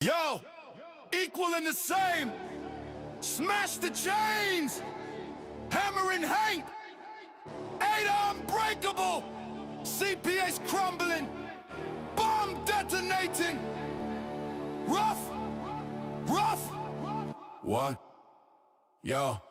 Yo, equal and the same. Smash the chains. Hammer and Hank. Ada unbreakable. CPS crumbling. Bomb detonating. Rough. What? Yo.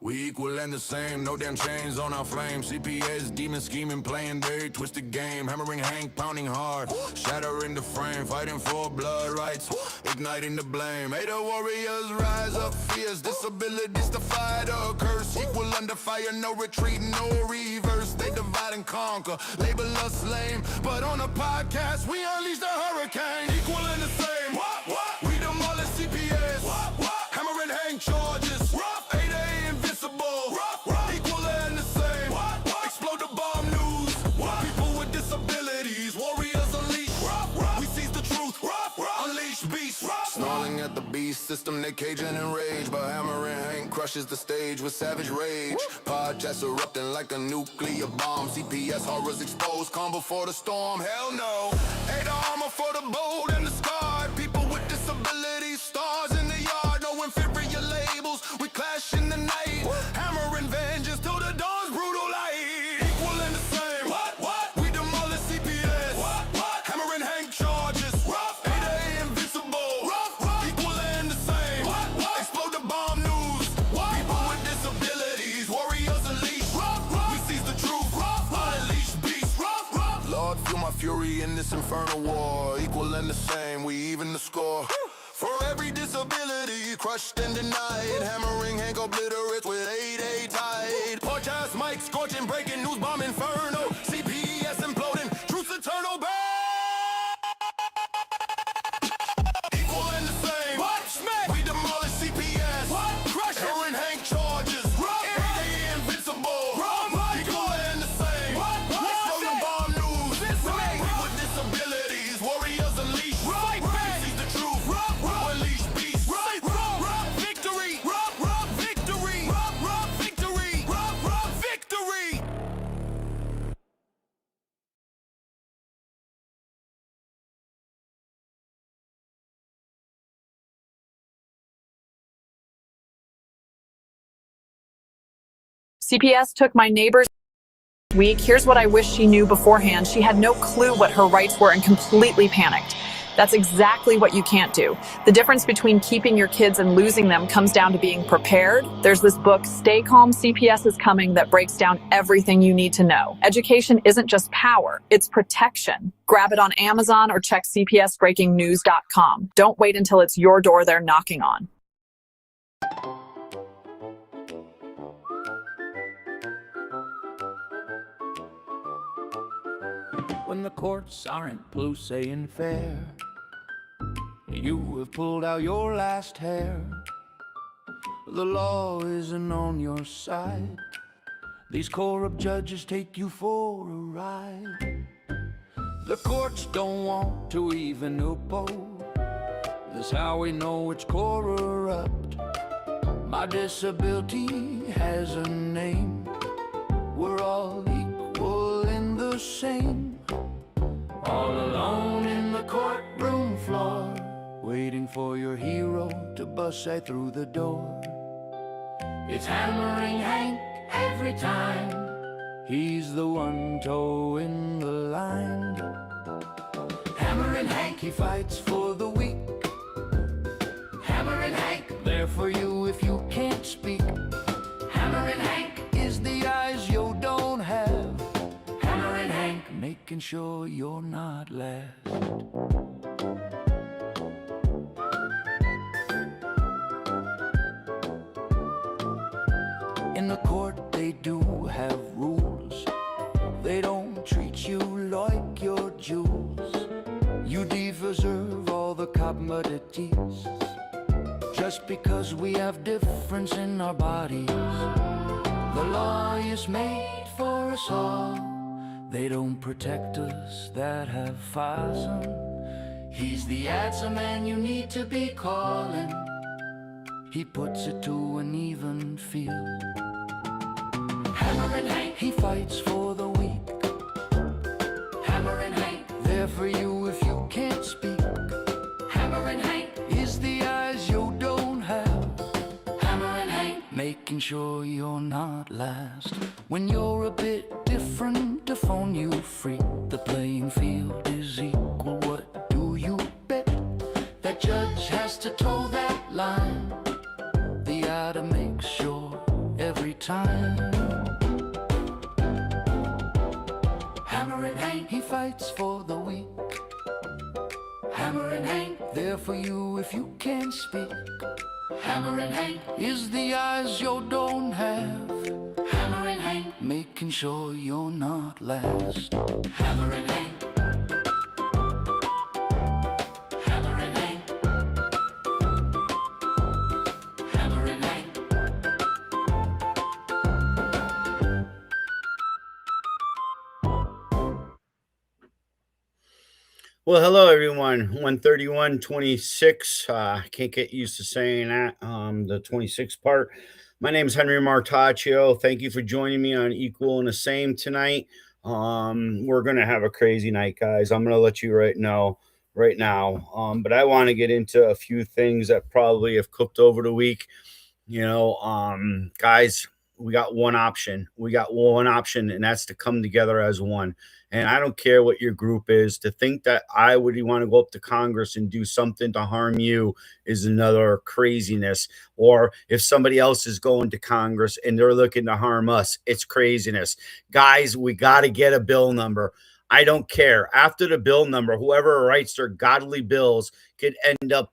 We equal and the same, no damn chains on our flame. CPS, demon scheming, playing very twisted game. Hammering Hank, pounding hard, shattering the frame. Fighting for blood rights, igniting the blame. Ada warriors rise up fierce, disabilities defy the curse. Equal under fire, no retreat, no reverse. They divide and conquer, label us lame. But on a podcast, we unleash the hurricane. Equal and the same, what? We demolish CPS, what? Hammering Hank charges, Ada invincible, equal and the same, explode the bomb news, people with disabilities, warriors unleash, we seize the truth, unleash beast, snarling at the beast system, they caging in rage, but hammering Hank crushes the stage with savage rage, podcasts erupting like a nuclear bomb, CPS horrors exposed, calm before the storm, hell no, Ada armor for the bold and the scarred, people with disabilities, stars in the yard, no inferior labels, we clash in the night, hammering vengeance till the dawn's brutal light, equal and the same, we demolish CPS, hammering Hank charges, Ada invincible, equal and the same, explode the bomb news, people with disabilities, warriors unleash, we seize the truth, unleash beast, Lord feel my fury in this infernal war, equal and the same, we even the score. For every disability crushed and denied, hammering Hank obliterates with 8-8 tide. Podcast Mike scorching, breaking news bomb inferno. CPS imploding, truth's eternal bang. Equal and the same. Smack. We demolish CPS. Crush hammering Hank charges. Ada invincible. Equal and the same. Explode the bomb news. We with disabilities, warriors unleash. We seize the truth. Unleash beast. Victory. Victory. CPS took my neighbor's week. Here's what I wish she knew beforehand. She had no clue what her rights were and completely panicked. That's exactly what you can't do. The difference between keeping your kids and losing them comes down to being prepared. There's this book, Stay Calm, CPS is Coming, that breaks down everything you need to know. Education isn't just power, it's protection. Grab it on Amazon or check cpsbreakingnews.com. Don't wait until it's your door they're knocking on. When the courts aren't blue saying fair, you have pulled out your last hair. The law isn't on your side. These corrupt judges take you for a ride. The courts don't want to even oppose. That's how we know it's corrupt. My disability has a name. We're all equal and the same. All alone in the courtroom floor, waiting for your hero to bust right through the door. It's hammering Hank every time. He's the one toeing the line. Hammering Hank, he fights for the weak. Hammering Hank, there for you if you can't speak. Hammering Hank is the eyes you don't have. Hammering Hank, making sure you're not last. In the court they do have rules. They don't treat you like your jewels. You deserve all the commodities. Just because we have difference in our bodies. The law is made for us all. They don't protect us that have files on. He's the answer man you need to be calling. He puts it to an even field. Hammering Hank, he fights for the weak. Hammering Hank, there for you if you can't speak. Hammering Hank, making sure you're not last. When you're a bit different, to phone you free. The playing field is equal, what do you bet? That judge has to toe that line. The oughta make sure every time. Hammerin' Hank, he fights for the weak. Hammerin' Hank, there for you if you can't speak. Hammerin' Hank is the eyes you don't have. Hammerin' Hank, making sure you're not last. Hammerin' Hank. Hammerin' Hank. Hammerin' Hank. Well, hello everyone. 13126. Can't get used to saying that. The 26 part. My name is Henry Martaccio. Thank you for joining me on Equal and the Same tonight. We're gonna have a crazy night, guys. I'm gonna let you know right now. But I want to get into a few things that probably have cooked over the week. Guys, we got one option. And that's to come together as one. And I don't care what your group is. To think that I would want to go up to Congress and do something to harm you is another craziness. Or if somebody else is going to Congress and they're looking to harm us, it's craziness. Guys, we got to get a bill number. I don't care. After the bill number, whoever writes their godly bills could end up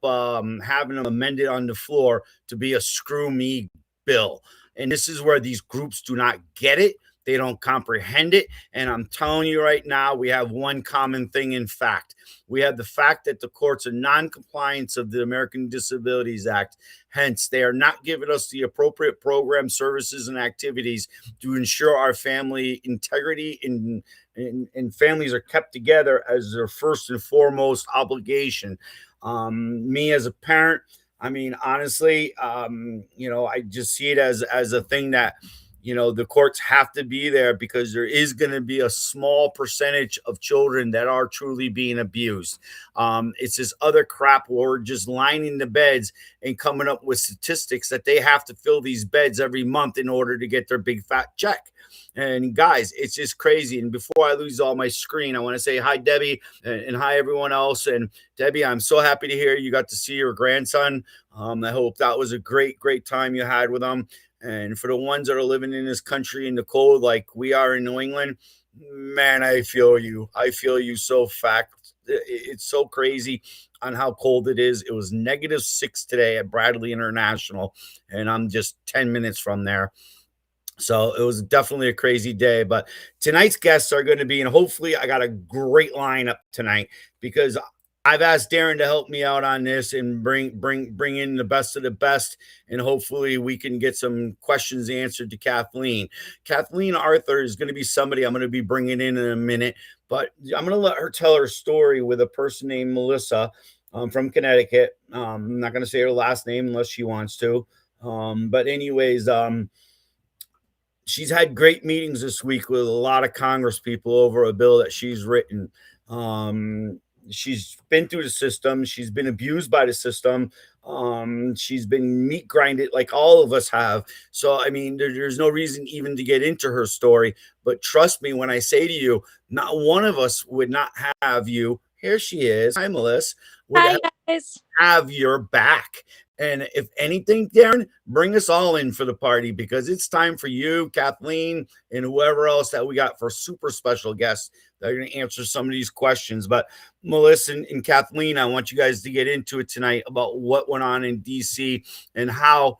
having them amended on the floor to be a screw me bill. And this is where these groups do not get it. They don't comprehend it. And I'm telling you right now, we have one common thing. In fact, we have the fact that the courts are non-compliance of the American Disabilities Act. Hence, they are not giving us the appropriate programs, services, and activities to ensure our family integrity and families are kept together as their first and foremost obligation. Me as a parent, I mean, honestly, I just see it as a thing that, the courts have to be there because there is going to be a small percentage of children that are truly being abused. It's this other crap where we're just lining the beds and coming up with statistics that they have to fill these beds every month in order to get their big fat check. And guys, it's just crazy. And before I lose all my screen, I want to say hi, Debbie, and hi, everyone else. And Debbie, I'm so happy to hear you got to see your grandson. I hope that was a great time you had with him. And for the ones that are living in this country in the cold, like we are in New England, man, I feel you. I feel you so fact. It's so crazy on how cold it is. It was -6 today at Bradley International, and I'm just 10 minutes from there. So it was definitely a crazy day. But tonight's guests are going to be, and hopefully I got a great lineup tonight because I've asked Darren to help me out on this and bring in the best of the best, and hopefully we can get some questions answered to Kathleen. Kathleen Arthur is going to be somebody I'm going to be bringing in a minute, but I'm going to let her tell her story with a person named Melissa from Connecticut. I'm not going to say her last name unless she wants to. But anyways, she's had great meetings this week with a lot of Congress people over a bill that she's written. She's been through the system. She's been abused by the system. She's been meat grinded like all of us have. So, I mean, there's no reason even to get into her story. But trust me when I say to you, not one of us would not have you. Here she is. Hi, Melissa. Hi, guys. Have your back. And if anything, Darren, bring us all in for the party because it's time for you, Kathleen, and whoever else that we got for super special guests that are going to answer some of these questions. But Melissa and Kathleen, I want you guys to get into it tonight about what went on in DC and how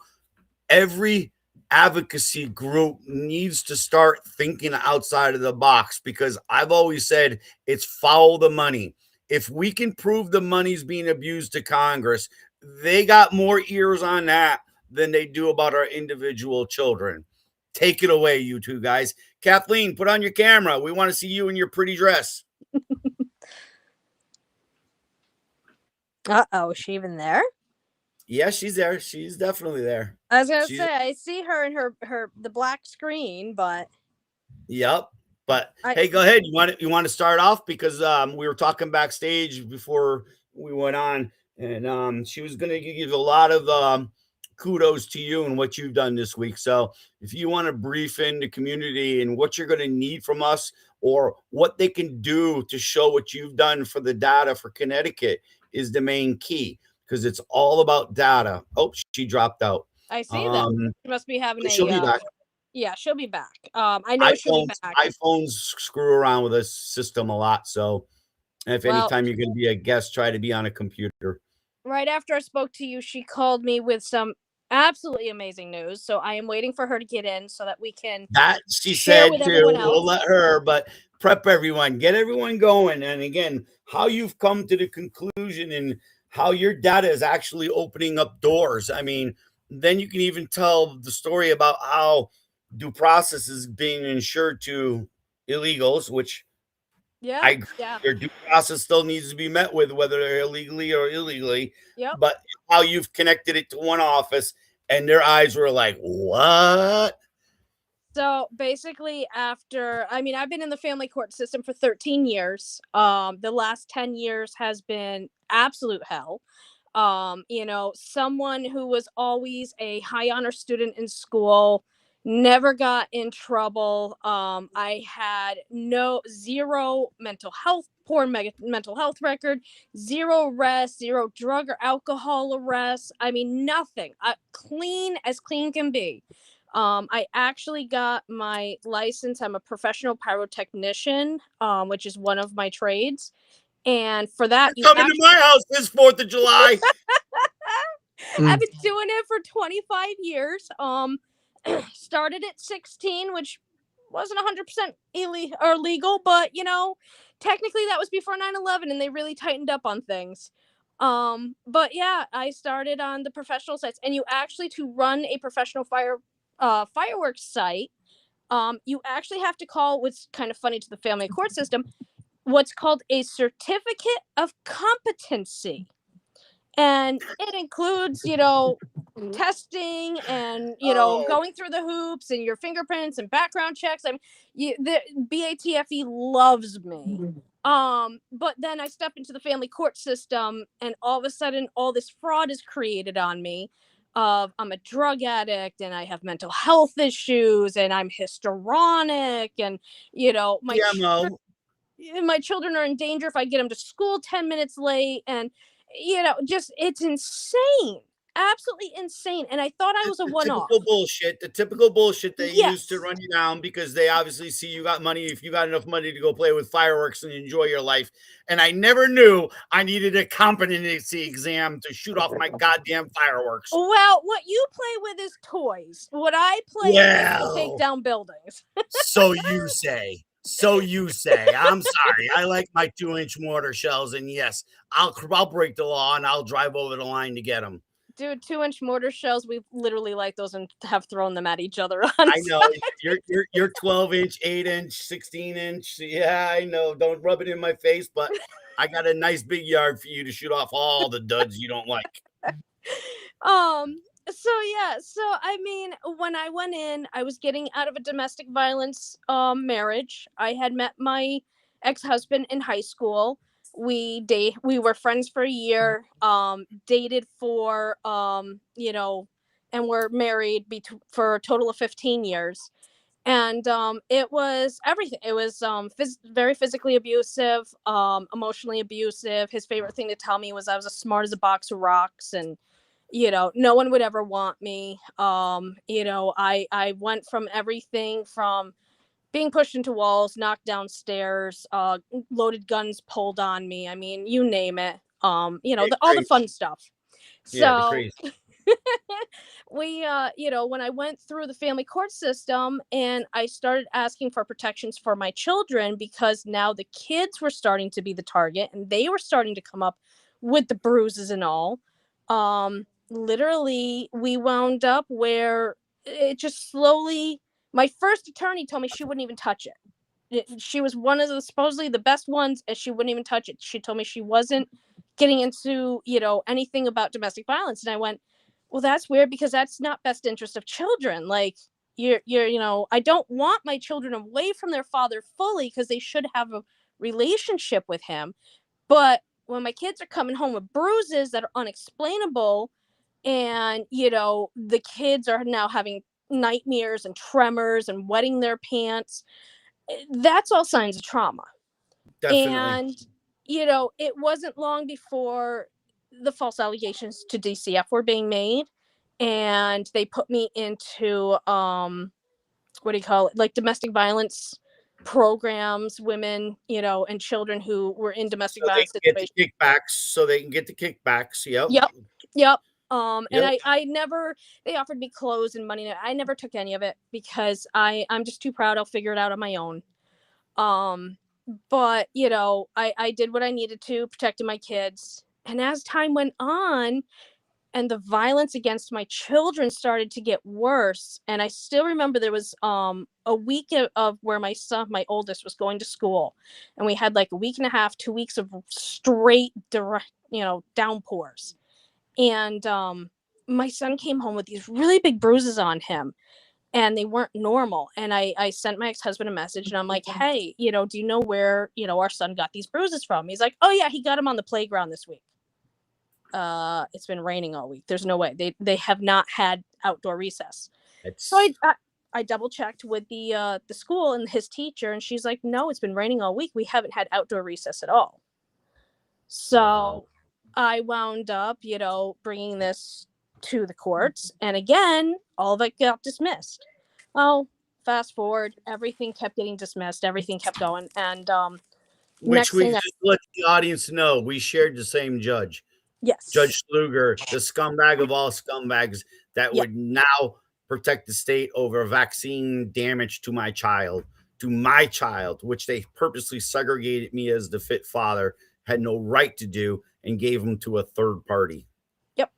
every advocacy group needs to start thinking outside of the box, because I've always said it's follow the money. If we can prove the money's being abused to Congress, they got more ears on that than they do about our individual children. Take it away, you two guys. Kathleen, put on your camera. We want to see you in your pretty dress. Uh-oh, is she even there? Yeah, she's there. She's definitely there. I was gonna say, I see her in the black screen, but yep. But hey, go ahead. You want to start off because we were talking backstage before we went on, and she was going to give a lot of kudos to you and what you've done this week. So if you want to brief in the community and what you're going to need from us or what they can do to show what you've done for the data for Connecticut is the main key, because it's all about data. Oh, she dropped out. I see that. She must be having She'll be back. Yeah, she'll be back. I know she'll be back. iPhones screw around with this system a lot. So if anytime you're going to be a guest, try to be on a computer. Right after I spoke to you, she called me with some absolutely amazing news. So I am waiting for her to get in so that we can. That she said too. We'll let her, but prep everyone, get everyone going. And again, how you've come to the conclusion and how your data is actually opening up doors. I mean, then you can even tell the story about how due process is being ensured to illegals, which yeah, their due process still needs to be met with, whether they're illegally or illegally. Yep. But how you've connected it to one office and their eyes were like, what? So basically, I've been in the family court system for 13 years. The last 10 years has been absolute hell. Someone who was always a high honor student in school, never got in trouble. I had zero poor mental health record, zero arrests, zero drug or alcohol arrests. I mean, nothing. Clean as clean can be. I actually got my license. I'm a professional pyrotechnician, which is one of my trades. And for that, you come into my house this 4th of July. I've been doing it for 25 years. Started at 16, which wasn't 100% illegal, but technically that was before 9/11, and they really tightened up on things. But yeah, I started on the professional sites, and you actually, to run a professional fireworks site, you actually have to call, what's kind of funny to the family court system, what's called a certificate of competency. And it includes, testing and, going through the hoops and your fingerprints and background checks. I mean, the BATFE loves me. But then I step into the family court system, and all of a sudden, all this fraud is created on me. I'm a drug addict, and I have mental health issues, and I'm histrionic, and my children are in danger if I get them to school 10 minutes late, and it's insane. Absolutely insane. And I thought I was a one-off. The typical bullshit they use to run you down, because they obviously see you got money. If you got enough money to go play with fireworks and enjoy your life. And I never knew I needed a competency exam to shoot off my goddamn fireworks. Well, what you play with is toys. What I play with is to take down buildings. So you say. I'm sorry. I like my 2-inch mortar shells, and yes, I'll break the law and I'll drive over the line to get them. Dude, 2-inch mortar shells, we literally like those and have thrown them at each other. I know. You're 12-inch, 8-inch, 16-inch. Yeah, I know. Don't rub it in my face, but I got a nice big yard for you to shoot off all the duds you don't like. So I mean, when I went in, I was getting out of a domestic violence marriage. I had met my ex-husband in high school. We were friends for a year, dated for and we're married for a total of 15 years. And it was everything. It was very physically abusive, emotionally abusive. His favorite thing to tell me was I was as smart as a box of rocks, and no one would ever want me. I went from everything from being pushed into walls, knocked downstairs, loaded guns pulled on me. I mean, you name it. All the fun stuff. So we, when I went through the family court system and I started asking for protections for my children, because now the kids were starting to be the target and they were starting to come up with the bruises and all. Literally, we wound up where it just slowly. My first attorney told me she wouldn't even touch it. She was one of the supposedly the best ones, and she wouldn't even touch it. She told me she wasn't getting into, anything about domestic violence. And I went, well, that's weird, because that's not best interest of children. Like, I don't want my children away from their father fully, because they should have a relationship with him. But when my kids are coming home with bruises that are unexplainable, And, the kids are now having nightmares and tremors and wetting their pants. That's all signs of trauma. Definitely. And, it wasn't long before the false allegations to DCF were being made. And they put me into, what do you call it? Like domestic violence programs, women, and children who were in domestic So they violence can get situations. the kickbacks. So they can get the kickbacks. Yep. Yep. Yep. And Yep. I never, they offered me clothes and money. I never took any of it because I'm just too proud. I'll figure it out on my own. Um, but I did what I needed to, protecting my kids. And as time went on, and the violence against my children started to get worse, and I still remember there was a week of where my son, my oldest, was going to school, and we had like a week and a half, 2 weeks of straight direct, downpours. And my son came home with these really big bruises on him, and they weren't normal. And I sent my ex-husband a message, and I'm like, hey, do you know where our son got these bruises from? He's like, oh yeah, he got them on the playground this week. It's been raining all week. There's no way they have not had outdoor recess. So It's I double checked with the school and his teacher, and she's like, no, it's been raining all week. We haven't had outdoor recess at all. wow. So I wound up, bringing this to the courts, and again, all of it got dismissed. Well, fast forward, everything kept getting dismissed. Everything kept going, and Which next we thing, just let the audience know we shared the same judge, yes, Judge Sluger, the scumbag of all scumbags that yeah, would now protect the state over vaccine damage to my child, which they purposely segregated me as the fit father, had no right to do, and gave him to a third party. yep.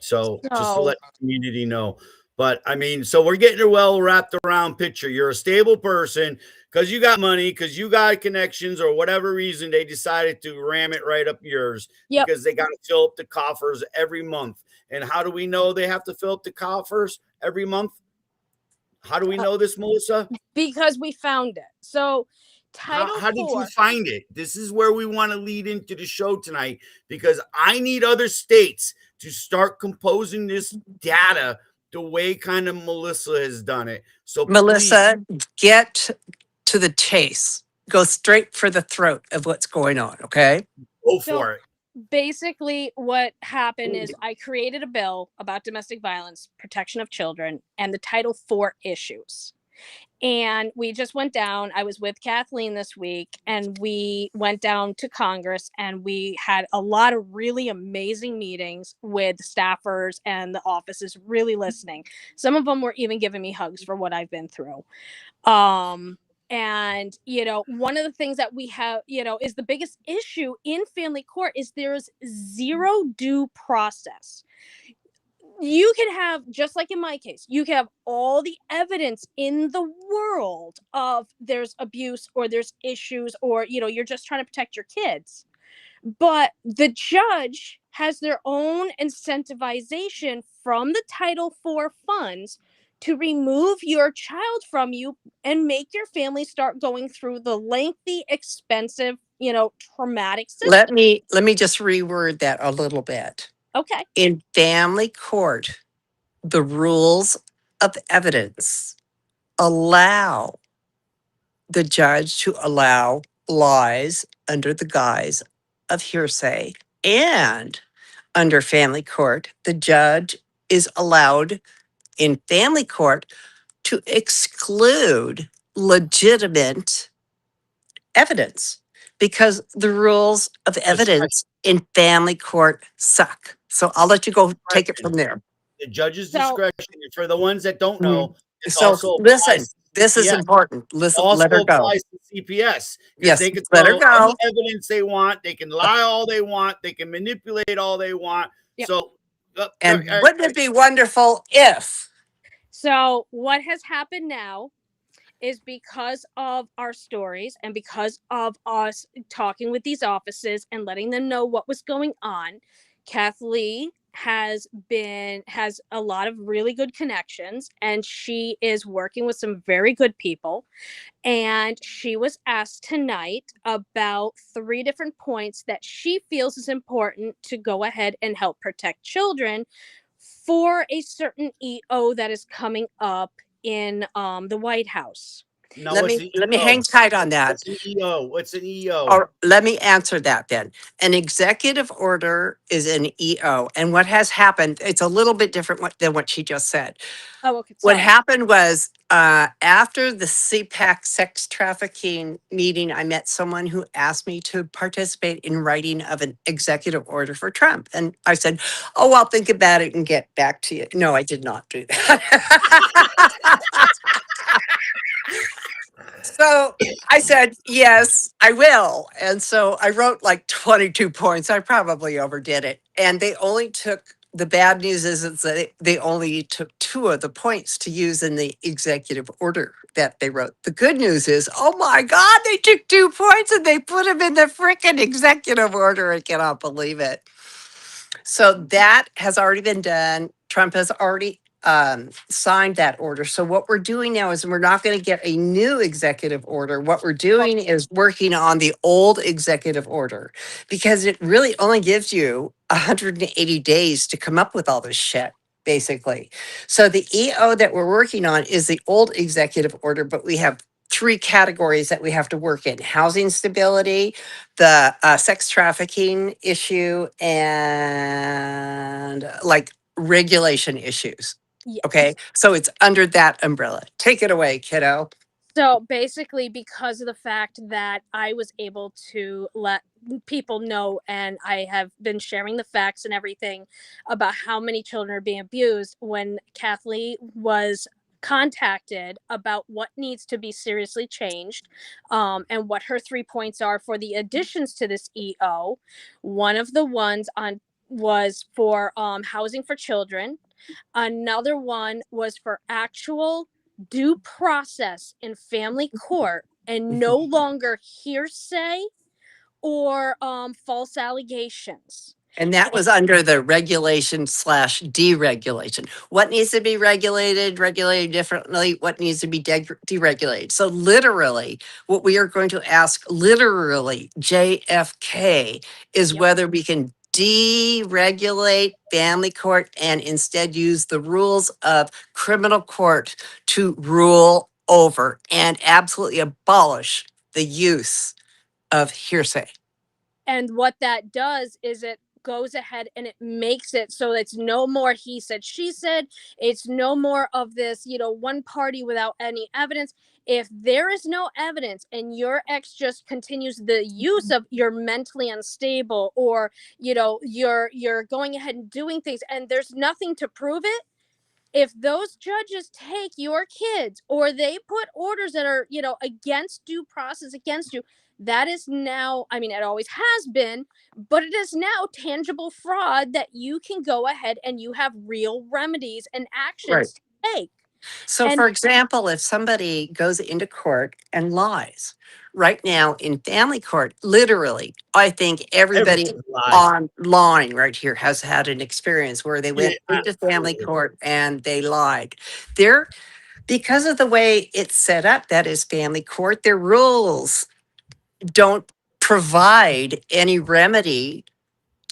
So just to So let the community know. But I mean, so we're getting a well wrapped around picture. You're a stable person because you got money, because you got connections, or whatever reason they decided to ram it right up yours yep. because they got to fill up the coffers every month. And how do we know they have to fill up the coffers every month? How do we know this, Melissa? Because we found it. So Title How did you 4, find it? This is where we want to lead into the show tonight because I need other states to start composing this data the way kind of Melissa has done it. So please Melissa, get to the chase. Go straight for the throat of what's going on, okay? go so for it. basically what happened is I created a bill about domestic violence, protection of children, and the Title 4 issues. And we just went down. I was with Kathleen this week, and we went down to Congress, and we had a lot of really amazing meetings with staffers and the offices, really listening. Some of them were even giving me hugs for what I've been through. And one of the things that we have, is the biggest issue in family court is there's zero due process. You can have, just like in my case, you can have all the evidence in the world of there's abuse or there's issues, or you're just trying to protect your kids, but the judge has their own incentivization from the Title 4 funds to remove your child from you and make your family start going through the lengthy, expensive, traumatic Let system. me just reword that a little bit. Okay. In family court, the rules of evidence allow the judge to allow lies under the guise of hearsay. And under family court, the judge is allowed in family court to exclude legitimate evidence because the rules of Discretion. evidence in family court suck. So I'll let you go take it from there. The judge's So discretion. And for the ones that don't Mhm. know, this So also applies listen, to this is CPS. important. Listen, let Also her go. applies to CPS because Yes, they can let her throw any go. evidence they want. They can lie all they want. They can manipulate all they want. yep. So, And wouldn't it be wonderful if So what has happened now is, because of our stories and because of us talking with these offices and letting them know what was going on, Kathleen has a lot of really good connections, and she is working with some very good people. And she was asked tonight about 3 different points that she feels is important to go ahead and help protect children for a certain EO that is coming up in the White House. Now, Let what's me the let me EO? hang tight on that. What's an EO? What's an EO? Or let me answer that then. An executive order is an EO. And what has happened, it's a little bit different than what she just said. Oh, okay, What sorry. happened was after the CPAC sex trafficking meeting, I met someone who asked me to participate in writing of an executive order for Trump. And I said, oh, I'll think about it and get back to you. No, I did not do that. So I said, yes, I will. And so I wrote like 22 points. I probably overdid it. And they only took, the bad news is that they only took 2 of the points to use in the executive order that they wrote. The good news is, oh my God, they took 2 points and they put them in the freaking executive order. I cannot believe it. So that has already been done. Trump has already signed that order. So what we're doing now is we're not going to get a new executive order. What we're doing is working on the old executive order because it really only gives you 180 days to come up with all this shit, basically. So the EO that we're working on is the old executive order, but we have 3 categories that we have to work in: housing stability, the sex trafficking issue, and like regulation issues. Okay. Yes. So it's under that umbrella. Take it away, kiddo. So basically, because of the fact that I was able to let people know, and I have been sharing the facts and everything about how many children are being abused, when Kathleen was contacted about what needs to be seriously changed, and what her 3 points are for the additions to this EO, one of the ones on was for housing for children. Another one was for actual due process in family court and no longer hearsay or false allegations. And that And was under the regulation slash deregulation. What needs to be regulated differently? What needs to be deregulated? So literally, what we are going to ask literally JFK is yep. whether we can deregulate family court and instead use the rules of criminal court to rule over and absolutely abolish the use of hearsay. And what that does is it goes ahead and it makes it so it's no more he said, she said. It's no more of this, one party without any evidence. If there is no evidence and your ex just continues the use of you're mentally unstable, or you're going ahead and doing things and there's nothing to prove it, if those judges take your kids or they put orders that are, against due process against you, that is now, I mean, it always has been, but it is now tangible fraud that you can go ahead and you have real remedies and Right. actions to take. So, And for example, if somebody goes into court and lies, right now in family court, literally, I think everybody Everything's a lie. online right here has had an experience where they Yeah, went into family absolutely. court and they lied. There, because of the way it's set up, that is family court, their rules don't provide any remedy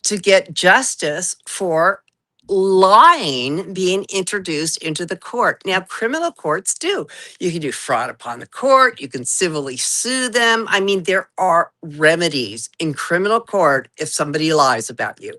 to get justice for lying being introduced into the court. Now, criminal courts do. You can do fraud upon the court, you can civilly sue them. I mean, there are remedies in criminal court if somebody lies about you.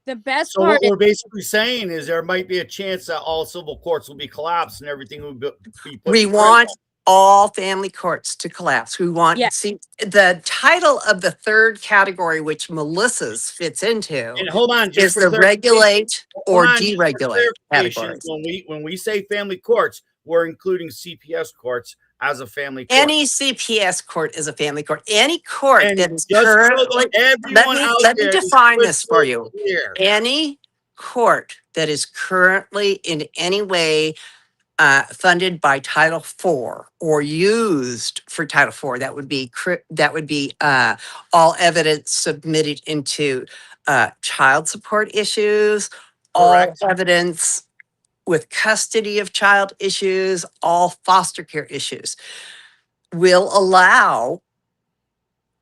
the best So what part is, we're basically saying is there might be a chance that all civil courts will be collapsed and everything will be put We in criminal. want all family courts to collapse. We yeah, want, see, the title of the 3rd category, which Melissa's fits into, And hold on, just is for the clarification. regulate Hold or on, just for deregulate clarification. categories. When we say family courts, we're including CPS courts as a family court. Any CPS court is a family court. Any court And that is just so that currently, everyone out let me there is define this for crystal you. clear. Any court that is currently in any way funded by Title IV or used for Title IV, that would be all evidence submitted into child support issues, all Correct. evidence with custody of child issues, all foster care issues will allow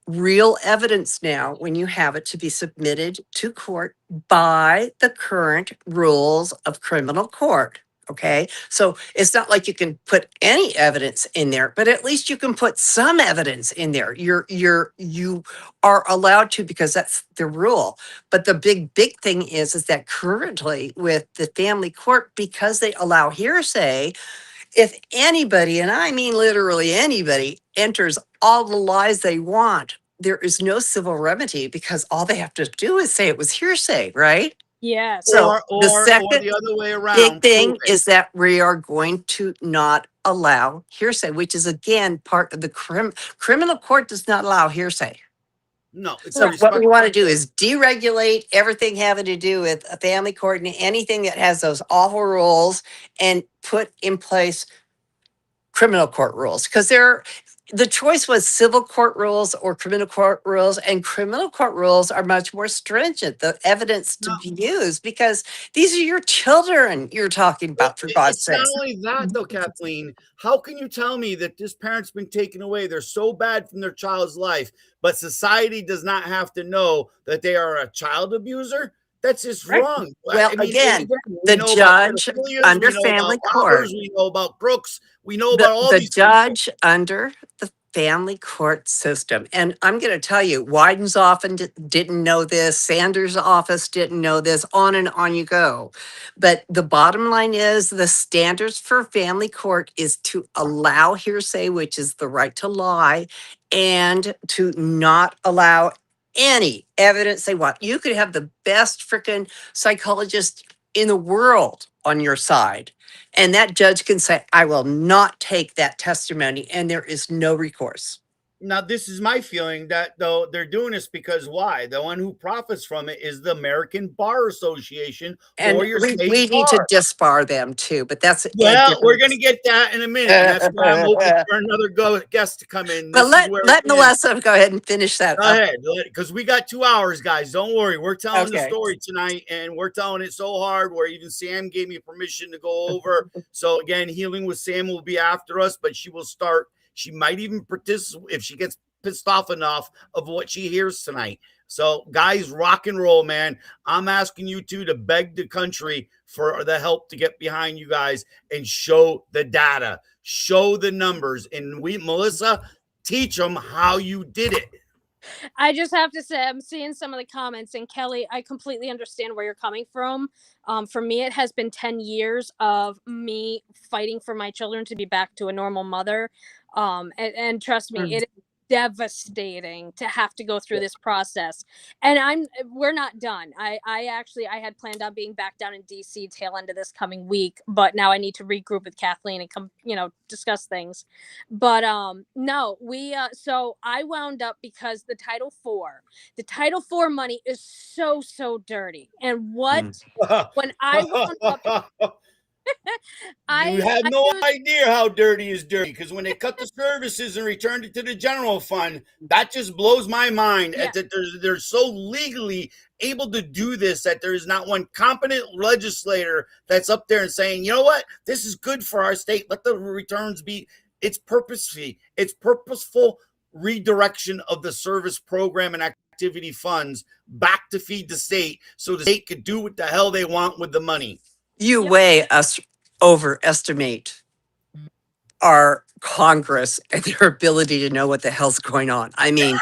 real evidence now when you have it to be submitted to court by the current rules of criminal court. Okay. So it's not like you can put any evidence in there, but at least you can put some evidence in there. You are allowed to because that's the rule. But the big thing is that currently with the family court, because they allow hearsay, if anybody, and I mean literally anybody, enters all the lies they want, there is no civil remedy because all they have to do is say it was hearsay, right? Yes. So the Or second the other way big around, prove thing it. is that we are going to not allow hearsay, which is again part of the criminal court does not allow hearsay. No, it's a So Correct. what we respect. want to do is deregulate everything having to do with a family court and anything that has those awful rules and put in place criminal court rules because the choice was civil court rules or criminal court rules, and criminal court rules are much more stringent, the evidence to No, be used, because these are your children you're talking well, about, for God's it's not sake. only that though, Kathleen. How can you tell me that this parent's been taken away? They're so bad from their child's life, but society does not have to know that they are a child abuser? That's just Right. wrong. Well, I mean, again, again, we the know about judge pedophilias, under we know about family robbers, court we know about crooks, we know the about all the these people. judge under the family court system. And I'm going to tell you, Wyden's often didn't know this, Sanders' office didn't know this, on you go. But the bottom line is the standards for family court is to allow hearsay, which is the right to lie, and to not allow any evidence they want. You could have the best freaking psychologist in the world on your side, and that judge can say, I will not take that testimony, and there is no recourse. Now, this is my feeling that though they're doing this because why? The one who profits from it is the American Bar Association or And your state we need to bar. disbar them too, but that's a Well, we're different. going to get that in a minute, and that's why I'm open for another guest to come in. But This is where let again, Melissa go ahead and finish that go up. ahead, because we got 2 hours, guys. Don't worry, we're telling the Okay. story tonight, and we're telling it so hard. Where even Sam gave me permission to go over. So again, healing with Sam will be after us, but she will start. She might even participate if she gets pissed off enough of what she hears tonight. So, guys, rock and roll, man. I'm asking you two to beg the country for the help to get behind you guys and show the data, show the numbers. And we, Melissa, teach them how you did it. I just have to say, I'm seeing some of the comments, and Kelly, I completely understand where you're coming from. For me, it has been 10 years of me fighting for my children to be back to a normal mother. And trust me, Mm. it is devastating to have to go through this process. And we're not done. I had planned on being back down in DC tail end of this coming week, but now I need to regroup with Kathleen and come, discuss things. But no, we so I wound up because the Title IV money is so dirty. And what Mm. when I wound up You I have I no used idea how dirty is dirty because when they cut the services and returned it to the general fund, that just blows my mind. yeah, That they're so legally able to do this that there is not one competent legislator that's up there and saying, you know what, this is good for our state. Let the returns be. It's purposeful. It's purposeful redirection of the service program and activity funds back to feed the state so the state could do what the hell they want with the money. You yep. way us overestimate our Congress and their ability to know what the hell's going on. I mean,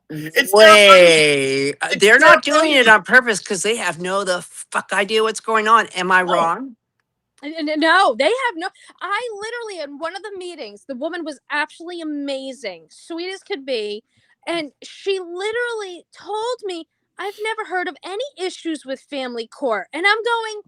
It's their money. way. It's They're their not doing it money. on purpose because they have no the fuck idea what's going on. Am I No. wrong? No, they have no. I literally, in one of the meetings, the woman was absolutely amazing, sweet as could be. And she literally told me, I've never heard of any issues with family court. And I'm going,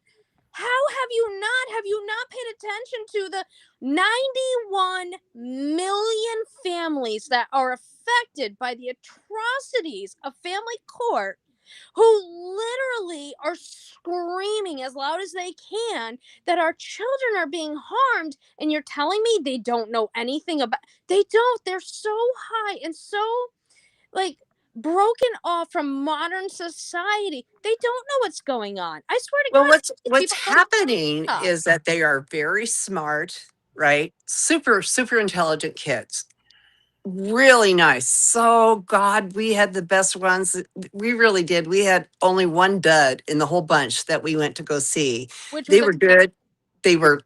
how have you not? Have you not paid attention to the 91 million families that are affected by the atrocities of family court, who literally are screaming as loud as they can that our children are being harmed, and you're telling me they don't know anything about? They don't. They're so high and so, like, broken off from modern society. They don't know what's going on. I swear to Well, God, these what's people don't happening know. is that they are very smart, right? Super intelligent kids. Really nice. So God, we had the best ones. We really did. We had only one dud in the whole bunch that we went to go see. Which was They a were good. They were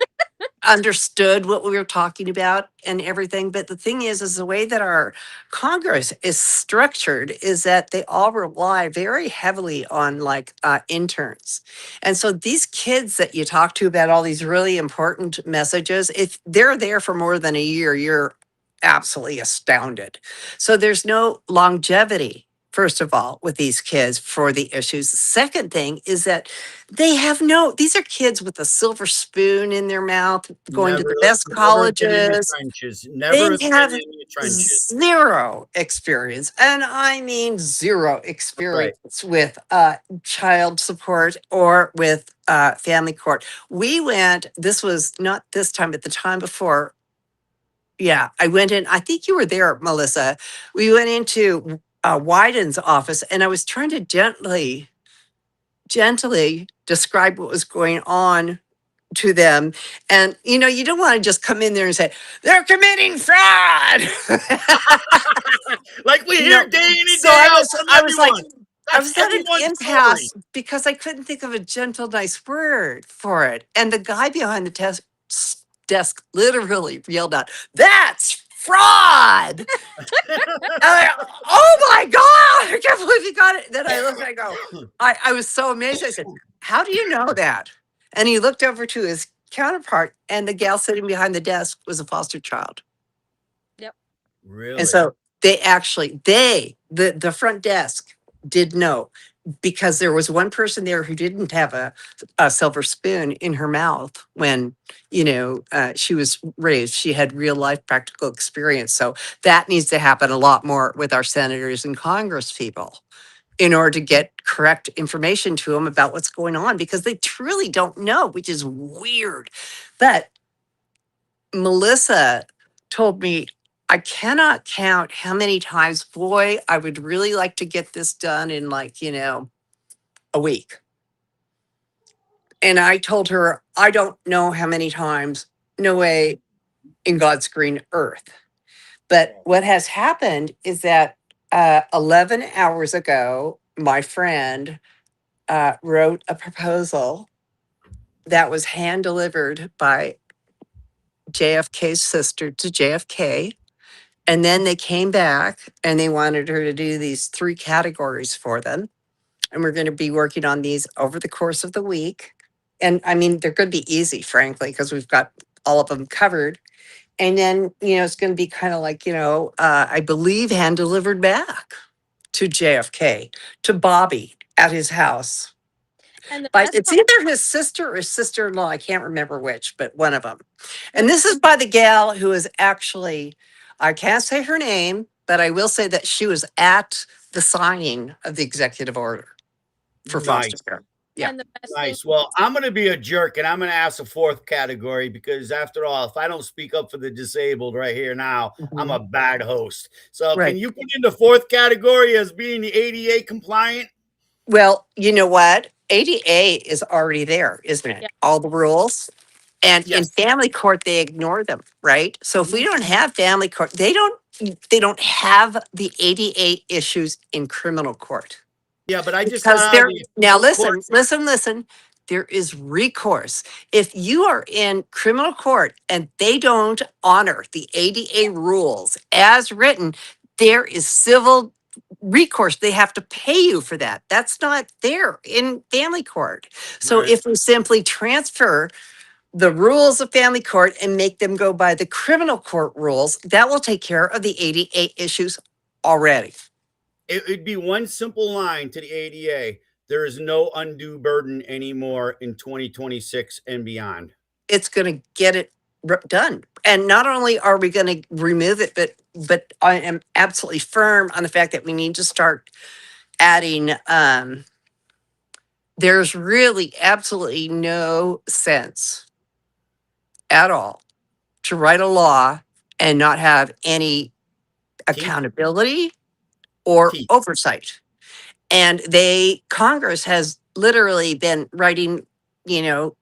understood what we were talking about and everything. But the thing is the way that our Congress is structured is that they all rely very heavily on like interns. And so these kids that you talk to about all these really important messages, if they're there for more than a year, you're absolutely astounded. So there's no longevity. First of all, with these kids for the issues. The second thing is that they have these are kids with a silver spoon in their mouth, going to Never, the best never been in the colleges. trenches. They Never been have in the trenches. zero experience, and I mean zero Right. experience with child support or with family court. We went, this was not this time, but the time before. Yeah, I went in. I think you were there, Melissa. We went into Wyden's office, and I was trying to gently describe what was going on to them. And you don't want to just come in there and say they're committing fraud. Like we you hear know, day in and so day I out was from I was like everyone. I That's was at an everyone's story. impasse because I couldn't think of a gentle, nice word for it. And the guy behind the desk literally yelled out, "That's fraud!" Oh my God, I can't believe you got it. Then I look, I go, I was so amazed. I said, "How do you know that?" And he looked over to his counterpart, and the gal sitting behind the desk was a foster child. Yep. And Really? so the front desk did know, because there was one person there who didn't have a silver spoon in her mouth when, she was raised. She had real life practical experience. So that needs to happen a lot more with our senators and Congress people in order to get correct information to them about what's going on, because they truly don't know, which is weird. But Melissa told me, I cannot count how many times, boy, I would really like to get this done in like, a week. And I told her, I don't know how many times, no way in God's green earth. But what has happened is that 11 hours ago, my friend wrote a proposal that was hand delivered by JFK's sister to JFK. And then they came back and they wanted her to do these 3 categories for them. And we're going to be working on these over the course of the week. And I mean, they're going to be easy, frankly, because we've got all of them covered. And then, it's going to be kind of like, I believe hand delivered back to JFK, to Bobby at his house. And the But best it's part, either his sister or sister-in-law. I can't remember which, but one of them. And this is by the gal who is actually, I can't say her name, but I will say that she was at the signing of the executive order for foster Nice. care. Yeah. and the best thing, Nice. Well, I'm going to be a jerk and I'm going to ask a 4th category because, after all, if I don't speak up for the disabled right here now, I'm Mhm. a bad host. So, can Right. you put in the 4th category as being the ADA compliant? Well, you know what? ADA is already there, isn't it? yeah, All the rules. And in Yes. family court, they ignore them, right? So if we Mhm. don't have family court, they don't have the ADA issues in criminal court. Yeah, but I just got Because out of there, the now appellate court. listen, there is recourse. If you are in criminal court and they don't honor the ADA rules as written, there is civil recourse. They have to pay you for that. That's not there in family court. So Right. if we simply transfer the rules of family court and make them go by the criminal court rules, that will take care of the ADA issues already. It'd be one simple line to the ADA. There is no undue burden anymore in 2026 and beyond. It's going to get it done. And not only are we going to remove it, but I am absolutely firm on the fact that we need to start adding. There's really absolutely no sense at all to write a law and not have any Teeth. accountability or Teeth. oversight. And Congress has literally been writing,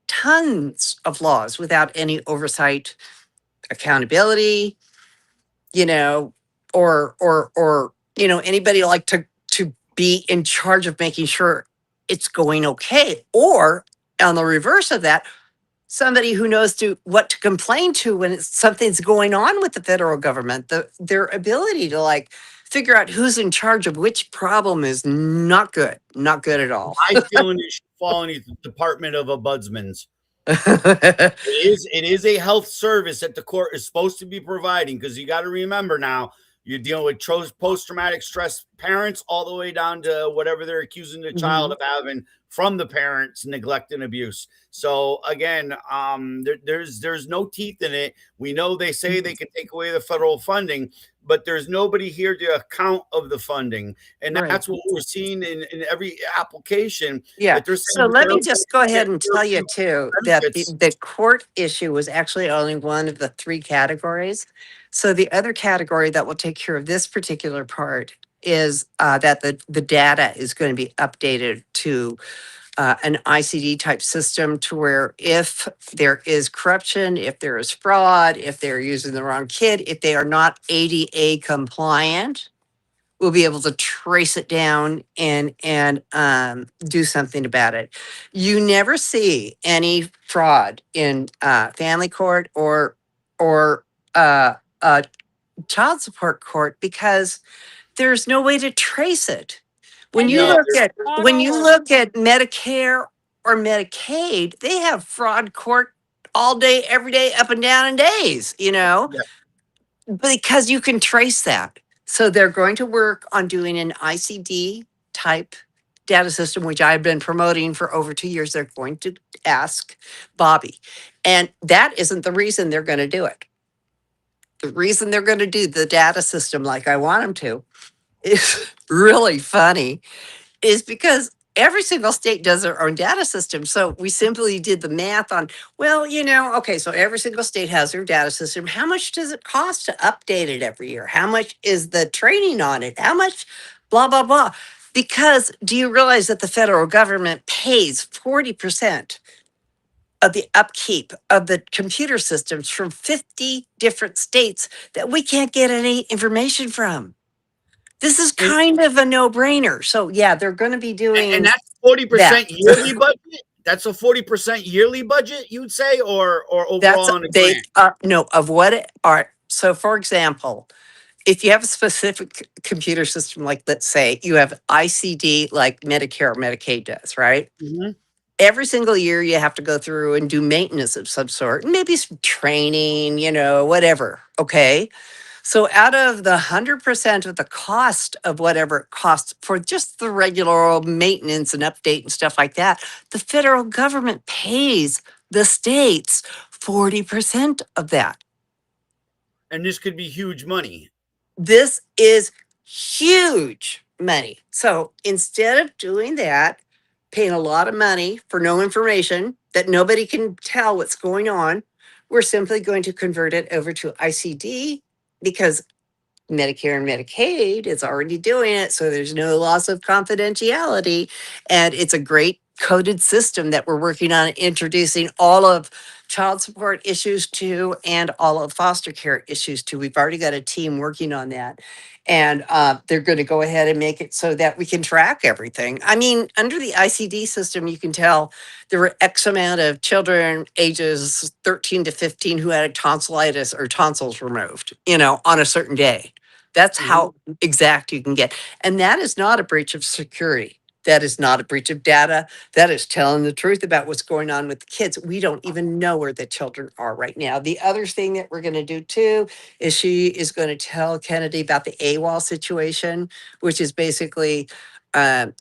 tons of laws without any oversight, accountability, you know, or anybody like to be in charge of making sure it's going okay. Or on the reverse of that, somebody who knows what to complain to when something's going on with the federal government. Their ability to like figure out who's in charge of which problem is not good at all. My feeling it should fall in the Department of Ombudsman's. It is a health service that the court is supposed to be providing, because you got to remember now you're dealing with post-traumatic stress parents all the way down to whatever they're accusing the child Mhm. of having from the parents' neglect and abuse. So again, there's no teeth in it. We know they say they can take away the federal funding, but there's nobody here to account of the funding, and Right. that's what we're seeing in every application, Yeah. that they're So saying let they're me just go ahead get and tell you too that benefits. the court issue was actually only one of the three categories. So the other category that will take care of this particular part is that the data is going to be updated to an ICD type system, to where if there is corruption, if there is fraud, if they're using the wrong kid, if they are not ADA compliant, we'll be able to trace it down and do something about it. You never see any fraud in family court or uh, uh, child support court, because there's no way to trace it. When And you No, there's look at not when you always. look at Medicare or Medicaid, they have fraud court all day, every day, up and down in days. yeah. Because you can trace that. So they're going to work on doing an ICD type data system, which I've been promoting for over 2 years. They're going to ask Bobby. And that isn't the reason they're going to do it. The reason they're going to do the data system like I want them to is really funny, is because every single state does their own data system. So we simply did the math on, well, okay, so every single state has their data system. How much does it cost to update it every year? How much is the training on it? How much blah, blah, blah? Because do you realize that the federal government pays 40% of the upkeep of the computer systems from 50 different states that we can't get any information from? This is And kind of a no-brainer. So yeah, they're going to be and doing that's that. 40% yearly budget. That's a 40% yearly budget, you'd say, or That's overall on a they grant. no of what it are. So for example, if you have a specific computer system, like let's say you have ICD like Medicare or Medicaid does, right? Mhm. Every single year you have to go through and do maintenance of some sort, and maybe some training, whatever. Okay. So out of the 100% of the cost of whatever it costs for just the regular old maintenance and update and stuff like that, the federal government pays the states 40% of that. And this could be huge money. This is huge money. So instead of doing that, paying a lot of money for no information that nobody can tell what's going on, we're simply going to convert it over to ICD, because Medicare and Medicaid is already doing it. So there's no loss of confidentiality. And it's a great coded system that we're working on introducing all of child support issues to and all of foster care issues to. We've already got a team working on that. And they're going to go ahead and make it so that we can track everything. I mean, under the ICD system, you can tell there were X amount of children ages 13 to 15 who had a tonsillitis or tonsils removed, on a certain day. That's Mhm. how exact you can get. And that is not a breach of security. That is not a breach of data. That is telling the truth about what's going on with the kids. We don't even know where the children are right now. The other thing that we're going to do too is she is going to tell Kennedy about the AWOL situation, which is basically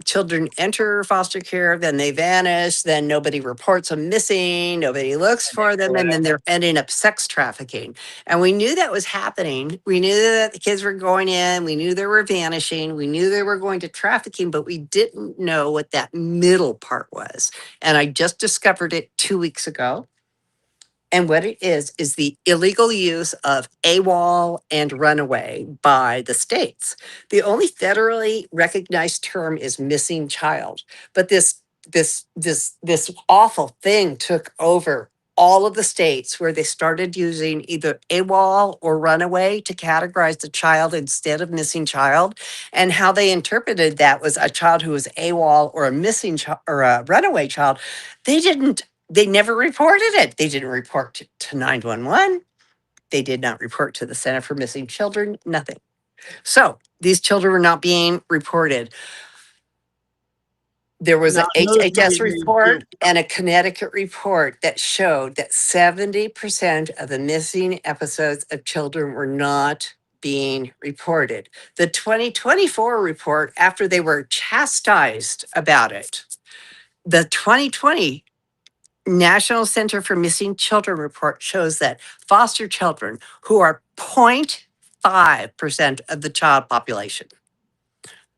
children enter foster care, then they vanish, then nobody reports them missing, nobody looks for them, and then they're ending up sex trafficking. And we knew that was happening. We knew that the kids were going in. We knew they were vanishing. We knew they were going to trafficking, but we didn't know what that middle part was. And I just discovered it 2 weeks ago. And what it is the illegal use of AWOL and runaway by the states. The only federally recognized term is missing child. But this awful thing took over all of the states where they started using either AWOL or runaway to categorize the child instead of missing child. And how they interpreted that was a child who was AWOL or a missing child or a runaway child. They never reported it. They didn't report to 911. They did not report to the Center for Missing Children, nothing. So these children were not being reported. There was Now, an another HHS funny thing too. report and a Connecticut report that showed that 70% of the missing episodes of children were not being reported. The 2024 report, after they were chastised about it, the 2020 National Center for Missing Children report shows that foster children, who are 0.5% of the child population,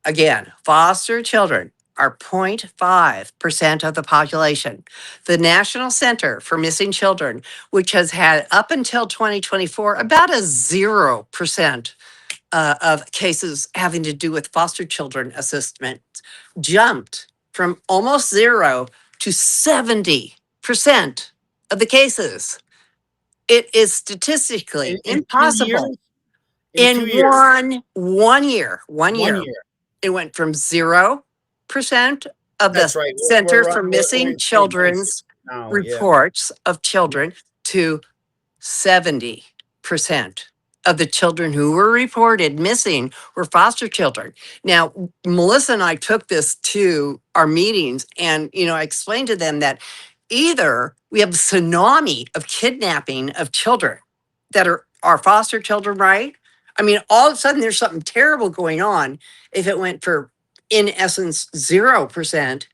again, foster children are 0.5% of the population. The National Center for Missing Children, which has had up until 2024 about a 0% of cases having to do with foster children assessment, jumped from almost zero to 70% of the cases. It is statistically In 2 years, impossible in in 2 years, one year. one year. It went from 0% of the That's right. Center for We're Missing in 2026 Children's now. Yeah. reports of Yeah. children to 70% of the children who were reported missing were foster children. Now, Melissa and I took this to our meetings, and I explained to them that either we have a tsunami of kidnapping of children that are our foster children, right? I mean, all of a sudden there's something terrible going on if it went for, in essence, 0%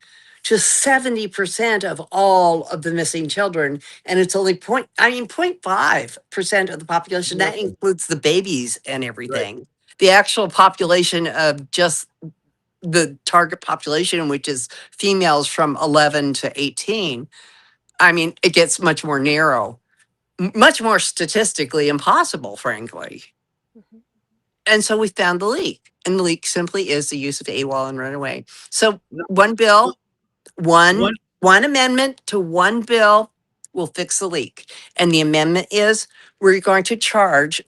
to 70% of all of the missing children. And it's only 0.5% of the population. That Nothing. includes the babies and Right. everything. The actual population of just the target population, which is females from 11 to 18, I mean, it gets much more narrow, much more statistically impossible, frankly. Mhm. And so we found the leak. And the leak simply is the use of AWOL and runaway. So No, one bill, one one. one amendment to one bill will fix the leak. And the amendment is we're going to charge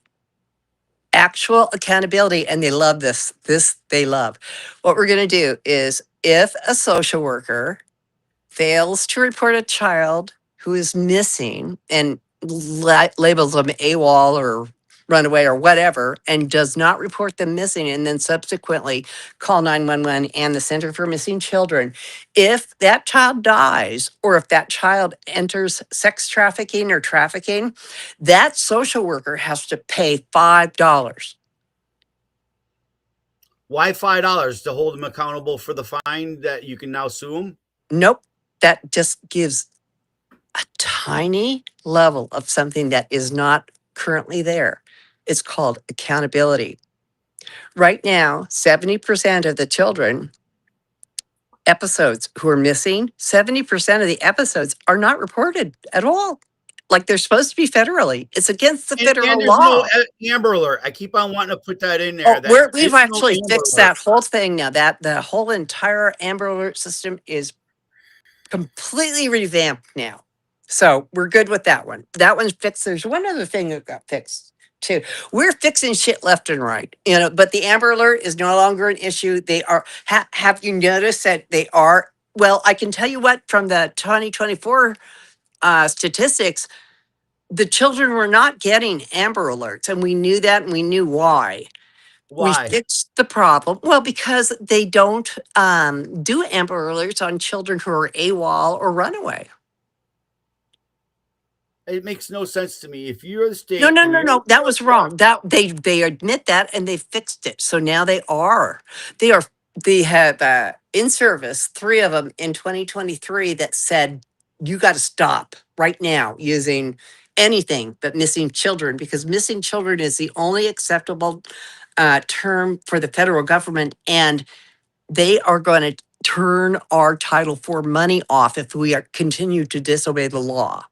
actual accountability. And they love this. This they love. What we're going to do is if a social worker fails to report a child who is missing and labels them AWOL or runaway or whatever, and does not report them missing, and then subsequently call 911 and the Center for Missing Children. If that child dies, or if that child enters sex trafficking or trafficking, that social worker has to pay $5. Why $5 to hold them accountable for the fine that you can now sue them? Nope. That just gives a tiny level of something that is not currently there. It's called accountability. Right now, 70% of the children episodes who are missing, 70% of the episodes are not reported at all. Like they're supposed to be federally. It's against the And federal there's no law. Amber Alert. I keep on wanting to put that in Oh, there. That we've there's no actually Amber fixed Alert. that whole thing now. That the whole entire Amber Alert system is completely revamped now. So we're good with that one. That one's fixed. There's one other thing that got fixed too. We're fixing shit left and right, but the Amber Alert is no longer an issue. They are, have you noticed that they are? Well, I can tell you what, from the 2024 statistics, the children were not getting Amber Alerts, and we knew that, and we knew why. We Why? fixed the problem. Well, because they don't do Amber Alerts on children who are AWOL or runaway. It makes no sense to me. If you're the No, state no, and no, you're no. That was wrong. That they admit that and they fixed it. So now they are. They are. They have in service 3 of them in 2023 that said you got to stop right now using anything but missing children, because missing children is the only acceptable term for the federal government, and they are going to turn our Title IV money off if we are continue to disobey the law.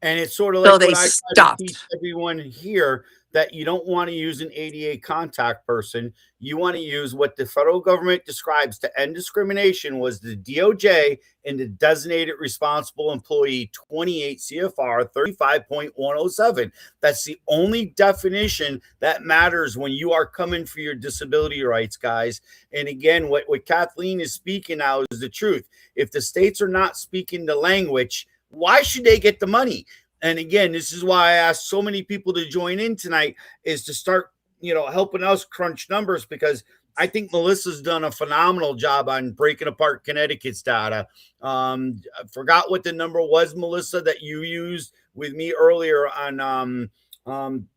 And it's sort of So like they what I try to teach stopped. everyone here, that you don't want to use an ADA contact person. You want to use what the federal government describes to end discrimination was the DOJ and the designated responsible employee 28 CFR 35.107. That's the only definition that matters when you are coming for your disability rights, guys. And again, what Kathleen is speaking now is the truth. If the states are not speaking the language, why should they get the money? And again, this is why I asked so many people to join in tonight, is to start, helping us crunch numbers, because I think Melissa's done a phenomenal job on breaking apart Connecticut's data. I forgot what the number was, Melissa, that you used with me earlier on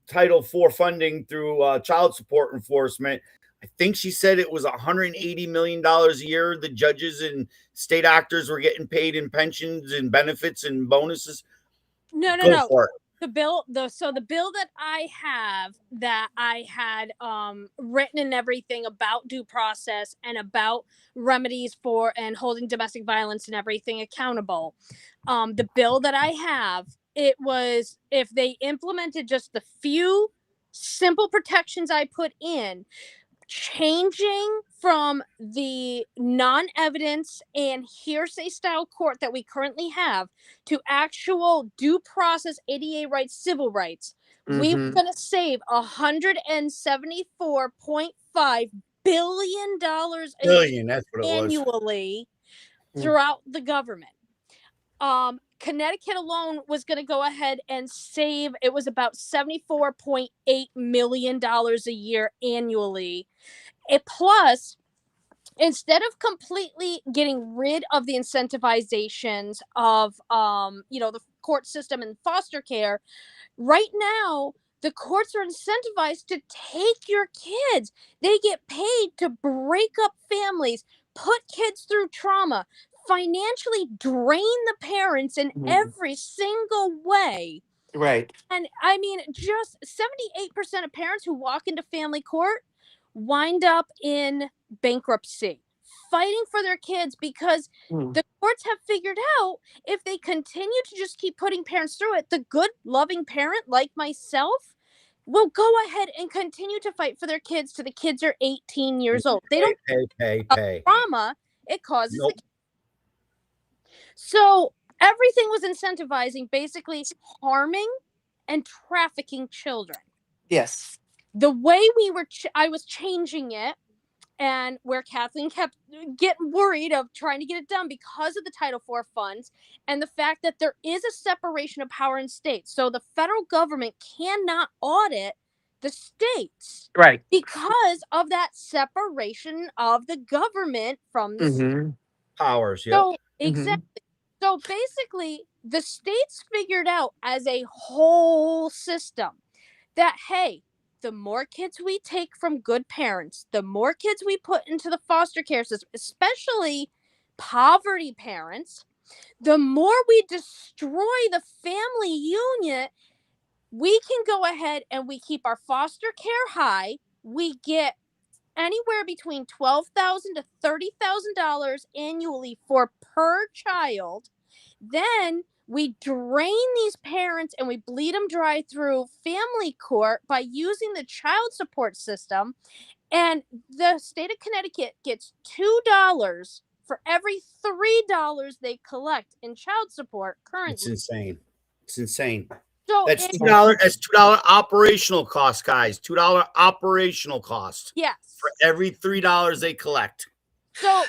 Title IV funding through child support enforcement. I think she said it was $180 million a year. The judges and state actors were getting paid in pensions and benefits and bonuses. Go No. for it. The bill that I had written and everything about due process and about remedies for and holding domestic violence and everything accountable. The bill that I have, it was, if they implemented just the few simple protections I put in, changing from the non-evidence and hearsay style court that we currently have to actual due process ADA rights, civil rights, we were going to save $174.5 billion Billion, that's what it was. annually throughout the government. Connecticut alone was going to go ahead and save, it was about $74.8 million a year annually. Plus, instead of completely getting rid of the incentivizations of the court system and foster care, right now the courts are incentivized to take your kids. They get paid to break up families, put kids through trauma, financially drain the parents in every single way. Right. And I mean, just 78% of parents who walk into family court wind up in bankruptcy, fighting for their kids, because the courts have figured out, if they continue to just keep putting parents through it, the good, loving parent like myself will go ahead and continue to fight for their kids till the kids are 18 years old. They don't Pay. trauma it causes Nope. So everything was incentivizing basically harming and trafficking children. Yes. The way I was changing it, and where Kathleen kept getting worried of trying to get it done because of the Title IV funds and the fact that there is a separation of power in states. So the federal government cannot audit the states. Right. Because of that separation of the government from the powers. Yeah. So exactly. So basically, the states figured out as a whole system that, hey, the more kids we take from good parents, the more kids we put into the foster care system, especially poverty parents, the more we destroy the family unit. We can go ahead and we keep our foster care high. We get anywhere between $12,000 to $30,000 annually for per child. Then we drain these parents and we bleed them dry through family court by using the child support system. And the state of Connecticut gets $2 for every $3 they collect in child support currently. It's insane. It's insane. So that's $2. That's $2 operational cost, guys. $2 operational cost. Yes. For every $3 they collect.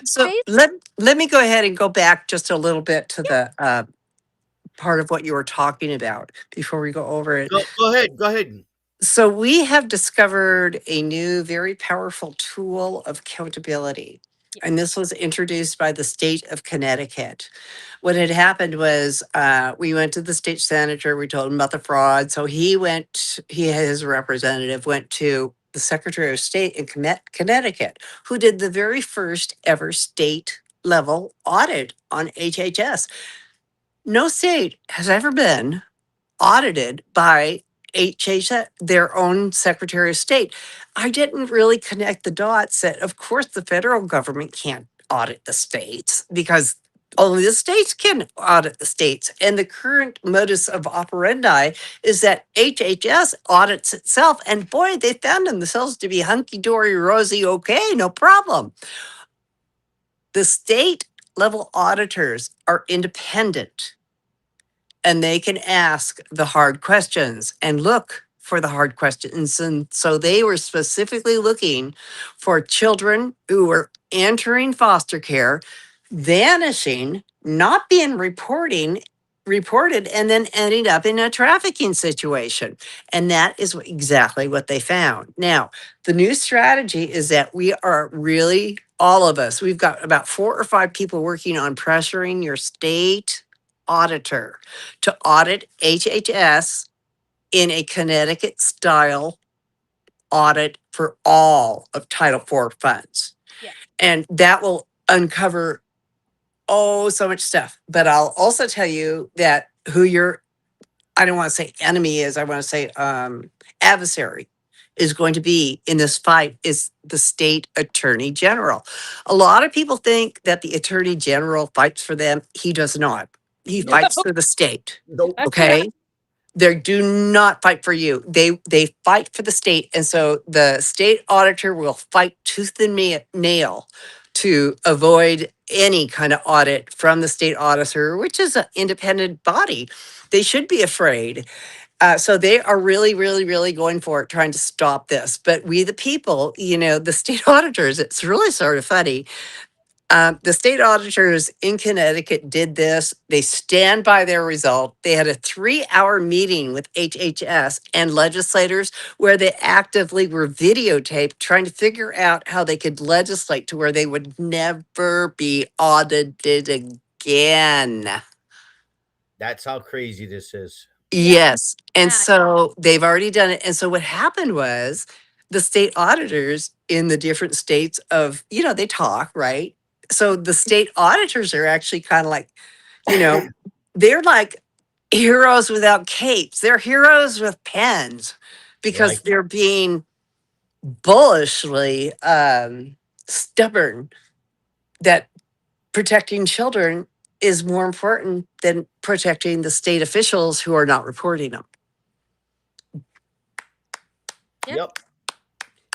So let me go ahead and go back just a little bit to the part of what you were talking about before we go over it. Go ahead. So we have discovered a new, very powerful tool of accountability. And this was introduced by the state of Connecticut. What had happened was we went to the state senator, we told him about the fraud. So his representative went to the Secretary of State in Connecticut, who did the very first ever state level audit on HHS. No state has ever been audited by HHS, their own Secretary of State. I didn't really connect the dots that, of course, the federal government can't audit the states because Only the states can audit the states. And the current modus of operandi is that HHS audits itself. And boy, they found themselves to be hunky dory, rosy, okay, no problem. The state level auditors are independent and they can ask the hard questions and look for the hard questions. And so they were specifically looking for children who were entering foster care, vanishing, not being reported, and then ending up in a trafficking situation. And that is exactly what they found. Now, the new strategy is that we are really, all of us, we've got about 4 or 5 people working on pressuring your state auditor to audit HHS in a Connecticut style audit for all of Title IV funds. Yeah. And that will uncover, so much stuff. But I'll also tell you that who your, I don't want to say enemy is, I want to say adversary is going to be in this fight is the state attorney general. A lot of people think that the attorney general fights for them. He does not. He No. fights for the state. Nope. Okay. They do not fight for you. They fight for the state. And so the state auditor will fight tooth and nail to avoid any kind of audit from the state auditor, which is an independent body. They should be afraid. So they are really, really, really going for it, trying to stop this. But we, the people, the state auditors, it's really sort of funny. The state auditors in Connecticut did this. They stand by their result. They had a 3-hour meeting with HHS and legislators where they actively were videotaped trying to figure out how they could legislate to where they would never be audited again. That's how crazy this is. Yes. And Yeah. so they've already done it. And so what happened was the state auditors in the different states of, they talk, right? So the state auditors are actually kind of like, they're like heroes without capes. They're heroes with pens because Right. they're being bullishly stubborn that protecting children is more important than protecting the state officials who are not reporting them. Yep.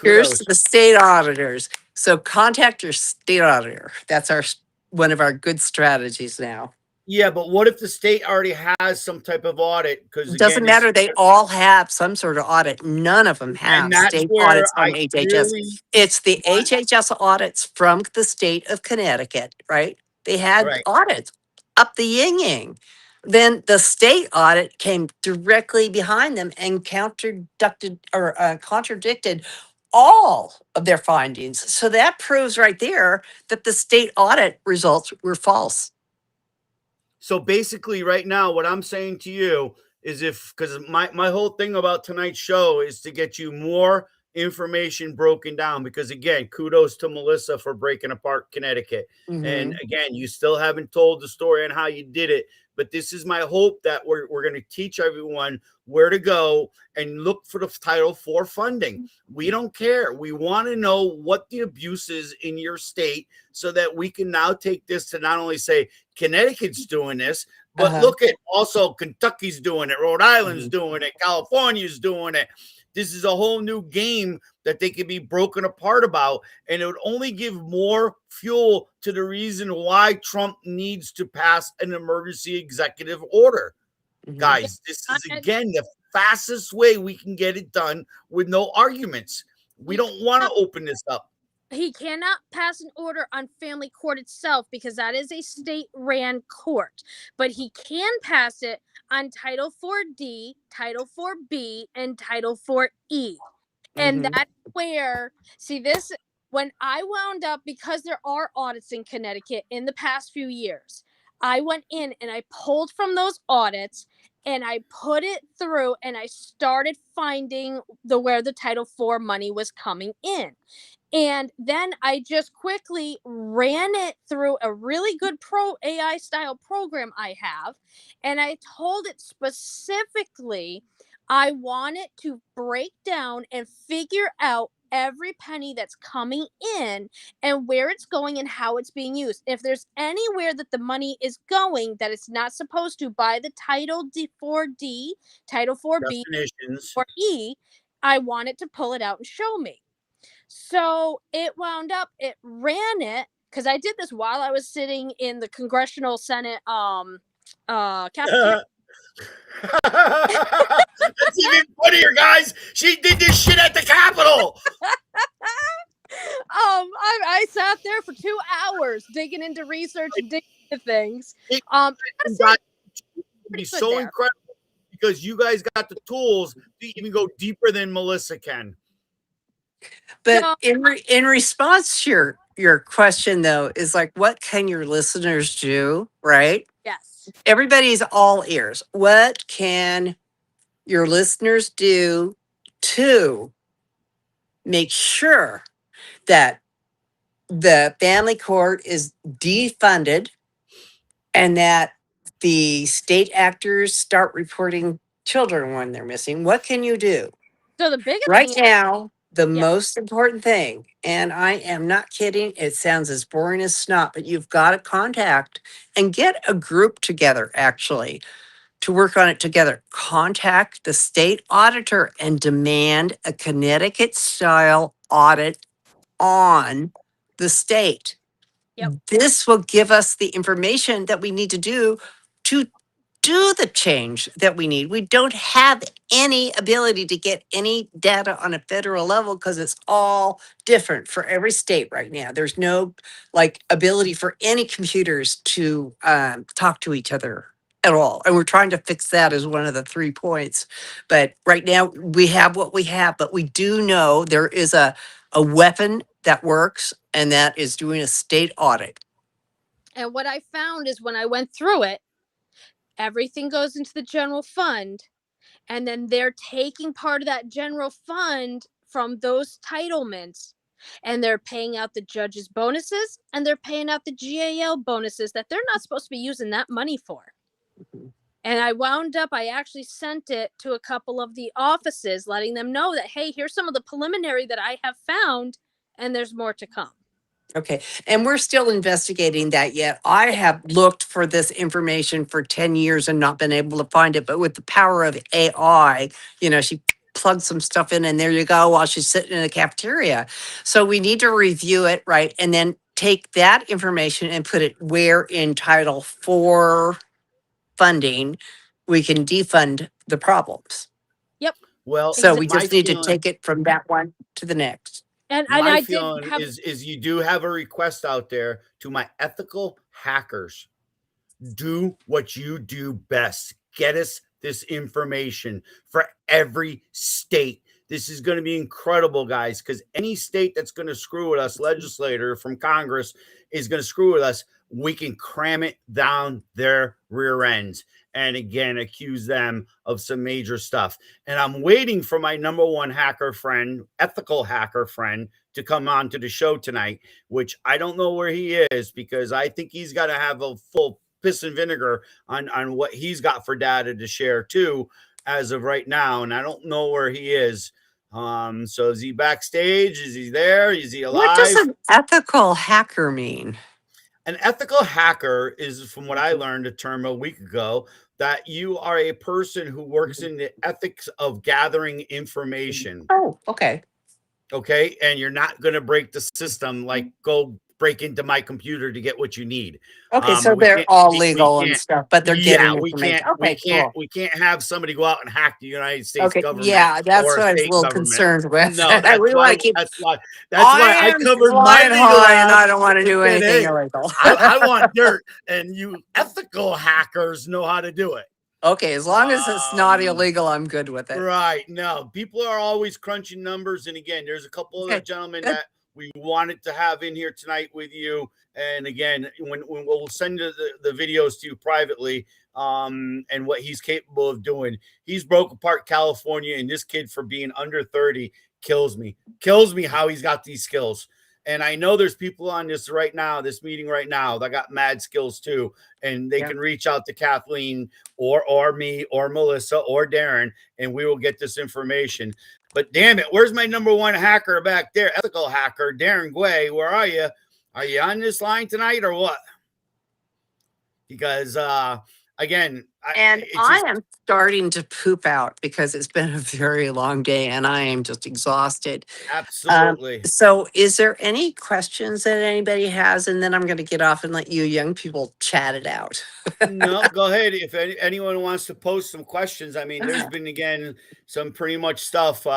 Here's Kudos. to the state auditors. So contact your state auditor. That's one of our good strategies now. Yeah, but what if the state already has some type of audit? Because It doesn't again, it's, matter. They all have some sort of audit. None of them and have that's state where audits on I HHS. really It's the want. HHS audits from the state of Connecticut, right? They had Right. audits up the yin yang. Then the state audit came directly behind them and contradicted all of their findings. So that proves right there that the state audit results were false. So basically, right now, what I'm saying to you is because my whole thing about tonight's show is to get you more information broken down. Because again, kudos to Melissa for breaking apart Connecticut. And Mhm. again, you still haven't told the story on how you did it. But this is my hope that we're going to teach everyone where to go and look for the Title IV funding. We don't care. We want to know what the abuse is in your state so that we can now take this to not only say Connecticut's doing this, but Uh-huh. look at also Kentucky's doing it, Rhode Island's Mhm. doing it, California's doing it. This is a whole new game that they could be broken apart about. And it would only give more fuel to the reason why Trump needs to pass an emergency executive order. Mhm. Guys, this is again the fastest way we can get it done with no arguments. We don't want to open this up. He cannot pass an order on family court itself because that is a state-ran court. But he can pass it on Title 4D, Title 4B, and Title 4E. And Mhm. that's where, see, this, when I wound up, because there are audits in Connecticut in the past few years, I went in and I pulled from those audits and I put it through and I started finding where the Title IV money was coming in. And then I just quickly ran it through a really good pro AI style program I have. And I told it specifically I want it to break down and figure out every penny that's coming in and where it's going and how it's being used. If there's anywhere that the money is going that it's not supposed to by the Title D, Title 4B, Definitions. or E, I want it to pull it out and show me. So it wound up, it ran it because I did this while I was sitting in the Congressional Senate cafeteria. That's even funnier, guys. She did this shit at the Capitol. I sat there for 2 hours digging into research and digging into things. It I gotta say, would be pretty good so there. incredible because you guys got the tools to even go deeper than Melissa can. But So, in response to your question though, is like, what can your listeners do? Right? yes. Everybody's all ears. What can your listeners do to make sure that the family court is defunded and that the state actors start reporting children when they're missing? What can you do? So the biggest Right thing is, now, the yeah. most important thing, and I am not kidding, it sounds as boring as snot, but you've got to contact and get a group together actually to work on it together. Contact the state auditor and demand a Connecticut style audit on the state. Yep. This will give us the information that we need to do the change that we need. We don't have any ability to get any data on a federal level because it's all different for every state right now. There's no like ability for any computers to talk to each other at all. And we're trying to fix that as one of the 3 points. But right now we have what we have, but we do know there is a weapon that works, and that is doing a state audit. And what I found is when I went through it, everything goes into the general fund, and then they're taking part of that general fund from those titlements, and they're paying out the judges' bonuses and they're paying out the GAL bonuses that they're not supposed to be using that money for. And I wound up, I actually sent it to a couple of the offices, letting them know that, hey, here's some of the preliminary that I have found, and there's more to come. Okay. And we're still investigating that yet. I have looked for this information for 10 years and not been able to find it. But with the power of AI, she plugged some stuff in and there you go while she's sitting in the cafeteria. So we need to review it, right? And then take that information and put it where in Title IV funding we can defund the problems. Yep. Well, So we Exactly. just need to take it from that one to the next. And my I did feeling have is you do have a request out there to my ethical hackers. Do what you do best. Get us this information for every state. This is going to be incredible, guys, because any state that's going to screw with us, legislator from Congress, is going to screw with us. We can cram it down their rear ends and again accuse them of some major stuff. And I'm waiting for my number one hacker friend, ethical hacker friend, to come on to the show tonight, which I don't know where he is because I think he's got to have a full piss and vinegar on what he's got for data to share too as of right now. And I don't know where he is. So is he backstage? Is he there? Is he alive? What does an ethical hacker mean? An ethical hacker is, from what I learned a term a week ago, that you are a person who works in the ethics of gathering information. Oh, okay. Okay. And you're not going to break the system, like go break into my computer to get what you need. Okay, so they're all legal and can't. stuff, but they're Yeah, getting we information. can't. Okay, cool. We can't have somebody go out and hack the United States Okay, government. yeah, that's or what I was a state little government. concerned with. No, that's we why. want to keep. That's why I I am covered my flying legal high, and I ass don't want to do and said, anything hey, illegal. I want dirt, and you ethical hackers know how to do it. Okay, as long as it's not illegal, I'm good with it. Right. No, people are always crunching numbers. And again, there's a couple of Okay, gentlemen good. that we wanted to have in here tonight with you. And again, when we'll send the videos to you privately, and what he's capable of doing. He's broke apart California, and this kid, for being under 30, kills me how he's got these skills. And I know there's people on this right now, this meeting right now, that got mad skills too. And they can reach out to Kathleen or me or Melissa or Darren, and we will get this information. But damn it, where's my number one hacker back there? Ethical hacker, Darren Guay. Where are you? Are you on this line tonight or what? Because again, I am starting to poop out because it's been a very long day and I am just exhausted. Absolutely. So is there any questions that anybody has? And then I'm going to get off and let you young people chat it out. No, go ahead. If anyone wants to post some questions, I mean, there's been, again, some pretty much stuff.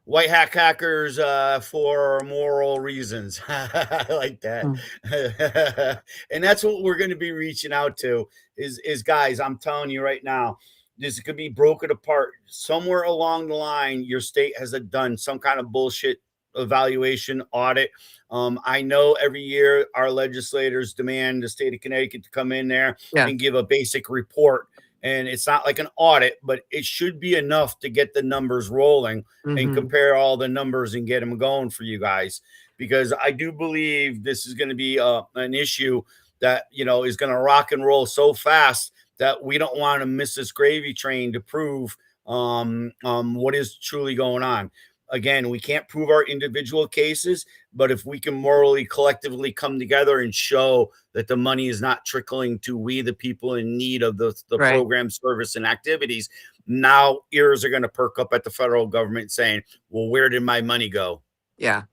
White hat hackers for moral reasons. I like that. And that's what we're going to be reaching out to is guys, I'm telling you right now, this could be broken apart somewhere along the line. Your state has done some kind of bullshit evaluation audit. I know every year our legislators demand the state of Connecticut to come in there and give a basic report. And it's not like an audit, but it should be enough to get the numbers rolling and compare all the numbers and get them going for you guys. Because I do believe this is going to be an issue that, you know, is going to rock and roll so fast that we don't want to miss this gravy train to prove what is truly going on. Again, we can't prove our individual cases, but if we can morally collectively come together and show that the money is not trickling to we, the people in need of the program, service, and activities, now ears are going to perk up at the federal government saying, well, where did my money go? Yeah.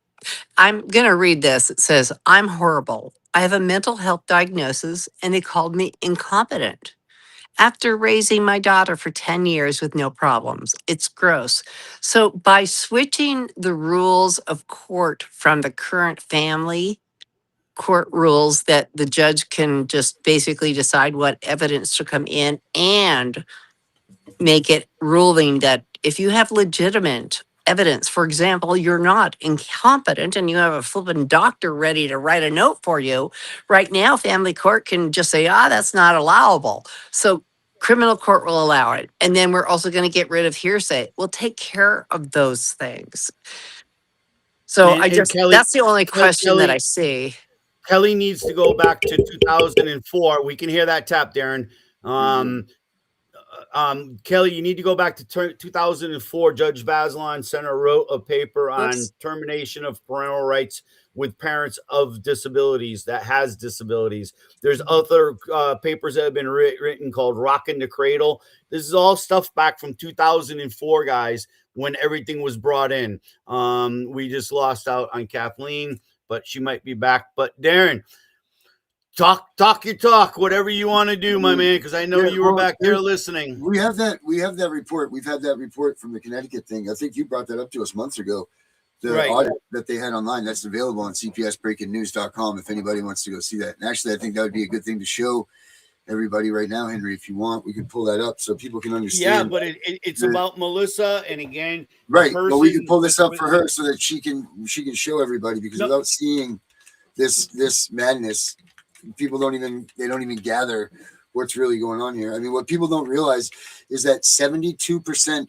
I'm going to read this. It says, I'm horrible. I have a mental health diagnosis and they called me incompetent. After raising my daughter for 10 years with no problems. It's gross. So by switching the rules of court from the current family court rules that the judge can just basically decide what evidence to come in and make it ruling that if you have legitimate evidence, for example, you're not incompetent and you have a flippin' doctor ready to write a note for you, right now, family court can just say, that's not allowable. So criminal court will allow it. And then we're also going to get rid of hearsay. We'll take care of those things. So Kelly, that's the only question that I see. Kelly needs to go back to 2004. We can hear that tap, Darren. Kelly, you need to go back to 2004. Judge Bazelon Center wrote a paper on termination of parental rights with parents of disabilities that has disabilities. There's other papers that have been written called Rockin' the Cradle. This is all stuff back from 2004, guys, when everything was brought in. We just lost out on Kathleen, but she might be back. But Darren, talk your talk, whatever you want to do, my man, because I know you were back there listening. We have that report. We've had that report from the Connecticut thing. I think you brought that up to us months ago. The audit that they had online, that's available on cpsbreakingnews.com if anybody wants to go see that. And actually, I think that would be a good thing to show everybody right now, Henry. If you want, we can pull that up so people can understand. Yeah, but it's about Melissa, and again, right. But we can pull this up for her so that she can show everybody, because without seeing this madness, people don't even gather what's really going on here. I mean, what people don't realize is that 72%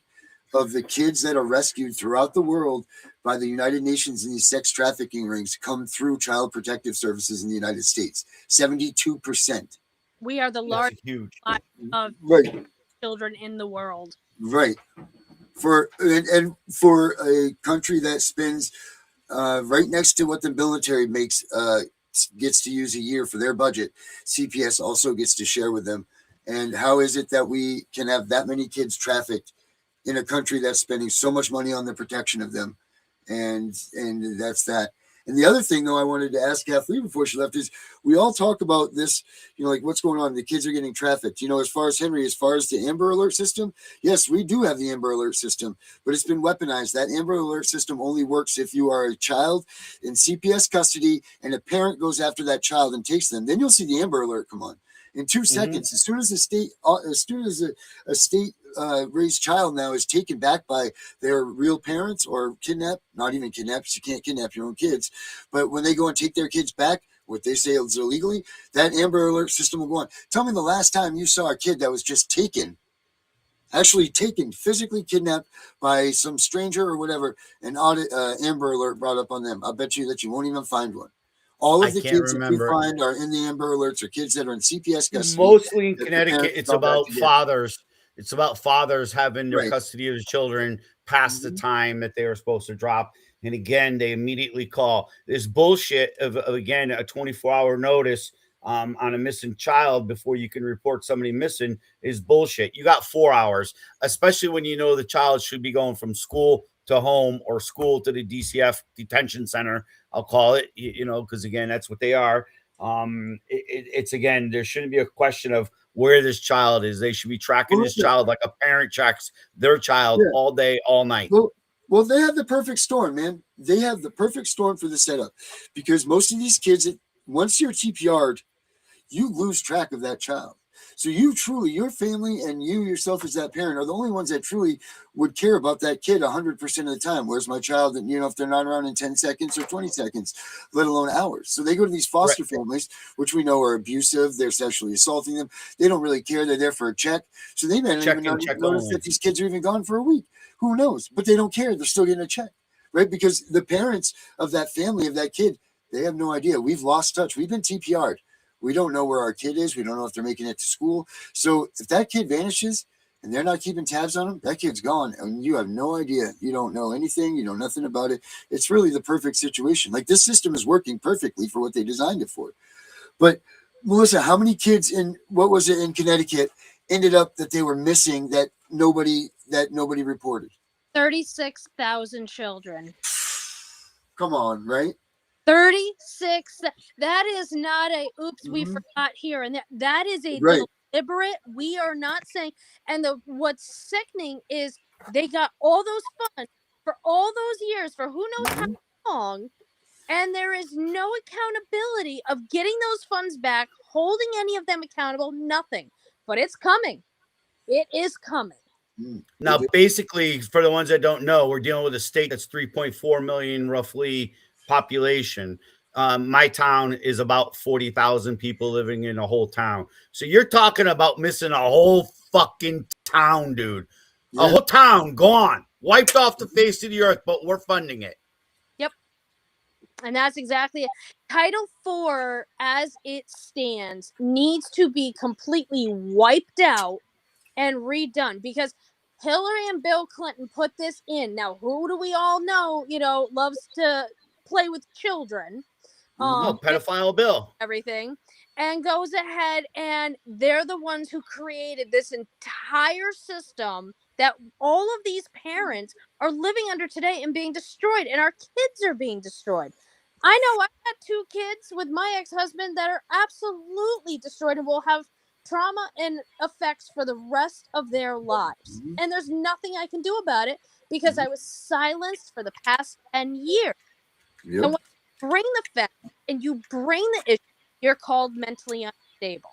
of the kids that are rescued throughout the world by the United Nations in these sex trafficking rings come through Child Protective Services in the United States. 72%. We are the largest of children in the world. Right. For a country that spends right next to what the military gets to use a year for their budget, CPS also gets to share with them. And how is it that we can have that many kids trafficked in a country that's spending so much money on the protection of them? And that's that. And the other thing, though, I wanted to ask Kathleen before she left is, we all talk about this, like what's going on. The kids are getting trafficked. As far as Henry, as far as the Amber Alert system, yes, we do have the Amber Alert system, but it's been weaponized. That Amber Alert system only works if you are a child in CPS custody and a parent goes after that child and takes them. Then you'll see the Amber Alert come on in 2 seconds. As soon as a state raised child now is taken back by their real parents or kidnapped, not even kidnapped, you can't kidnap your own kids, but when they go and take their kids back, what they say is illegally, that Amber Alert system will go on. Tell me the last time you saw a kid that was just taken. actually taken, physically kidnapped by some stranger or whatever, an audit Amber Alert brought up on them. I'll bet you that you won't even find one. All I of the can't kids that we remember. find are in the Amber Alerts are kids that are in CPS custody. Mostly in that their Connecticut, parents it's fell back about to get. fathers. It's about fathers having their Right. custody of the children past the time that they were supposed to drop. And again, they immediately call. This bullshit of again, a 24-hour notice on a missing child before you can report somebody missing is bullshit. You got 4 hours, especially when you know the child should be going from school to home or school to the DCF detention center. I'll call it, you know, because again, that's what they are. It's again, there shouldn't be a question of where this child is. They should be tracking Well, this child like a parent tracks their child yeah. all day, all night. Well, they have the perfect storm, man. They have the perfect storm for the setup, because most of these kids, once you're TPR'd, you lose track of that child. So you truly, your family and you yourself as that parent are the only ones that truly would care about that kid 100% of the time. Where's my child? And, you know, if they're not around in 10 seconds or 20 seconds, let alone hours. So they go to these foster families, which we know are abusive. They're sexually assaulting them. They don't really care. They're there for a check. So they may not even notice that these kids are even gone for a week. Who knows? But they don't care. They're still getting a check, right? Because the parents of that family, of that kid, they have no idea. We've lost touch. We've been TPR'd. We don't know where our kid is. We don't know if they're making it to school. So if that kid vanishes and they're not keeping tabs on him, that kid's gone. And you have no idea. You don't know anything. You know nothing about it. It's really the perfect situation. Like, this system is working perfectly for what they designed it for. But Melissa, how many kids in, what was it, in Connecticut ended up that they were missing that nobody reported? 36,000 children. Come on, right? 36. That is not a oops, we forgot here and there. That is a deliberate. We are not saying. And what's sickening is they got all those funds for all those years for who knows how long, and there is no accountability of getting those funds back, holding any of them accountable. Nothing. But it's coming. It is coming. Now, basically, for the ones that don't know, we're dealing with a state that's 3.4 million roughly population. My town is about 40,000 people living in a whole town. So you're talking about missing a whole fucking town, dude. A whole town gone, wiped off the face of the earth, but we're funding it. Yep. And that's exactly it. Title IV, as it stands, needs to be completely wiped out and redone, because Hillary and Bill Clinton put this in. Now, who do we all know, loves to play with children? Pedophile Bill. Everything. And goes ahead, and they're the ones who created this entire system that all of these parents are living under today and being destroyed, and our kids are being destroyed. I know I've got 2 kids with my ex-husband that are absolutely destroyed and will have trauma and effects for the rest of their lives. And there's nothing I can do about it because I was silenced for the past 10 years. And when you bring the facts and you bring the issue, you're called mentally unstable.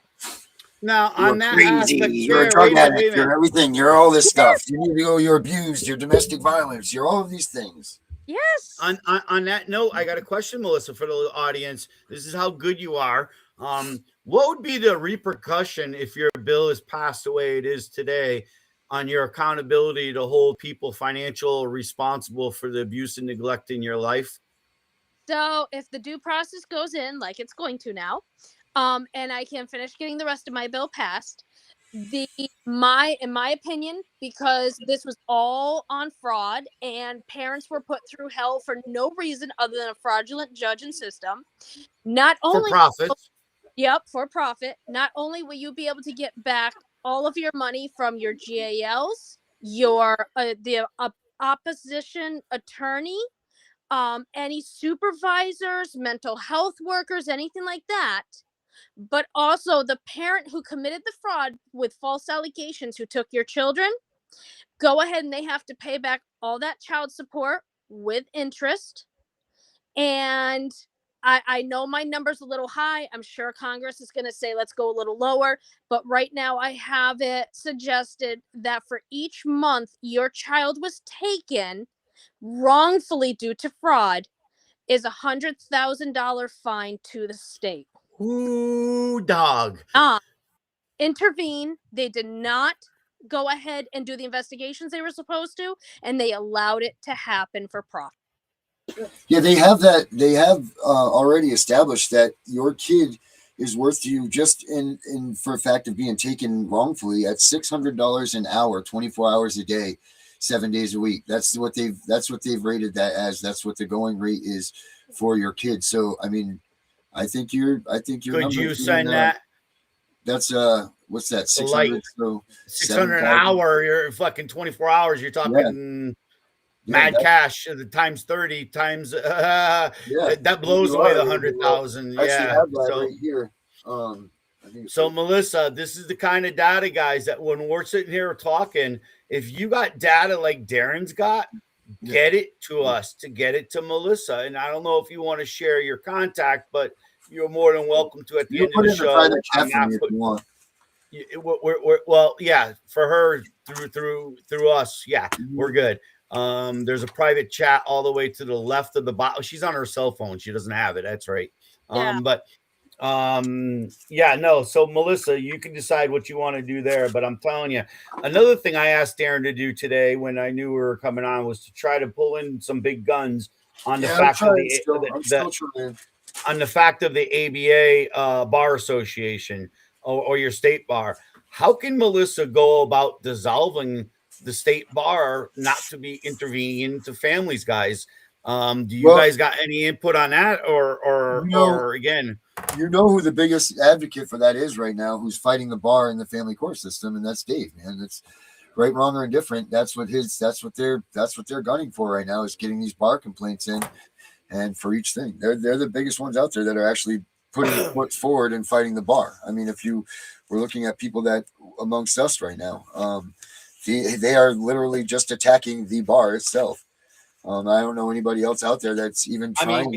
Now, you're on that crazy. aspect, You're a drug addict. You're everything. You're all this stuff. You need to go. You're abused. You're domestic violence. You're all of these things. Yes. On that note, I got a question, Melissa, for the audience. This is how good you are. What would be the repercussion if your bill is passed the way it is today on your accountability to hold people financial responsible for the abuse and neglect in your life? So if the due process goes in like it's going to now, and I can finish getting the rest of my bill passed, in my opinion, because this was all on fraud and parents were put through hell for no reason other than a fraudulent judge and system. Not only for profit. Yep, for profit. Not only will you be able to get back all of your money from your GALs, your the opposition attorney, any supervisors, mental health workers, anything like that, but also the parent who committed the fraud with false allegations who took your children, go ahead and they have to pay back all that child support with interest. And I know my number's a little high. I'm sure Congress is going to say, let's go a little lower. But right now I have it suggested that for each month your child was taken wrongfully due to fraud is $100,000 fine to the state. Ooh, dog. Intervene. They did not go ahead and do the investigations they were supposed to, and they allowed it to happen for profit. Yeah, they have that. They have already established that your kid is worth to you just in for a fact of being taken wrongfully at $600 an hour, 24 hours a day, 7 days a week. That's what they've rated that as. That's what the going rate is for your kid. So I mean, I think your Could you send that? That's what's that? 600. Light. So 600 an hour. You're fucking 24 hours. You're talking. Mad cash times 30 times that blows away the 100,000. Yeah. Have that right here. So Melissa, this is the kind of data, guys, that when we're sitting here talking, if you got data like Darren's got, get it to us to get it to Melissa. And I don't know if you want to share your contact, but you're more than welcome to at the end of the show. Well, yeah, for her through us, yeah, we're good. There's a private chat all the way to the left of the bottom. She's on her cell phone. She doesn't have it. That's right. So Melissa, you can decide what you want to do there, but I'm telling you, another thing I asked Darren to do today when I knew we were coming on was to try to pull in some big guns on the fact of the ABA bar association or your state bar. How can Melissa go about dissolving the state bar not to be intervening into families, guys? Do you guys got any input on that, or again, you know who the biggest advocate for that is right now, who's fighting the bar in the family court system, and that's Dave, man. It's right, wrong, or indifferent. That's what they're gunning for right now, is getting these bar complaints in, and for each thing, they're the biggest ones out there that are actually putting foot forward and fighting the bar. I mean, if you were looking at people that amongst us right now, they are literally just attacking the bar itself. I don't know anybody else out there that's even trying. I mean,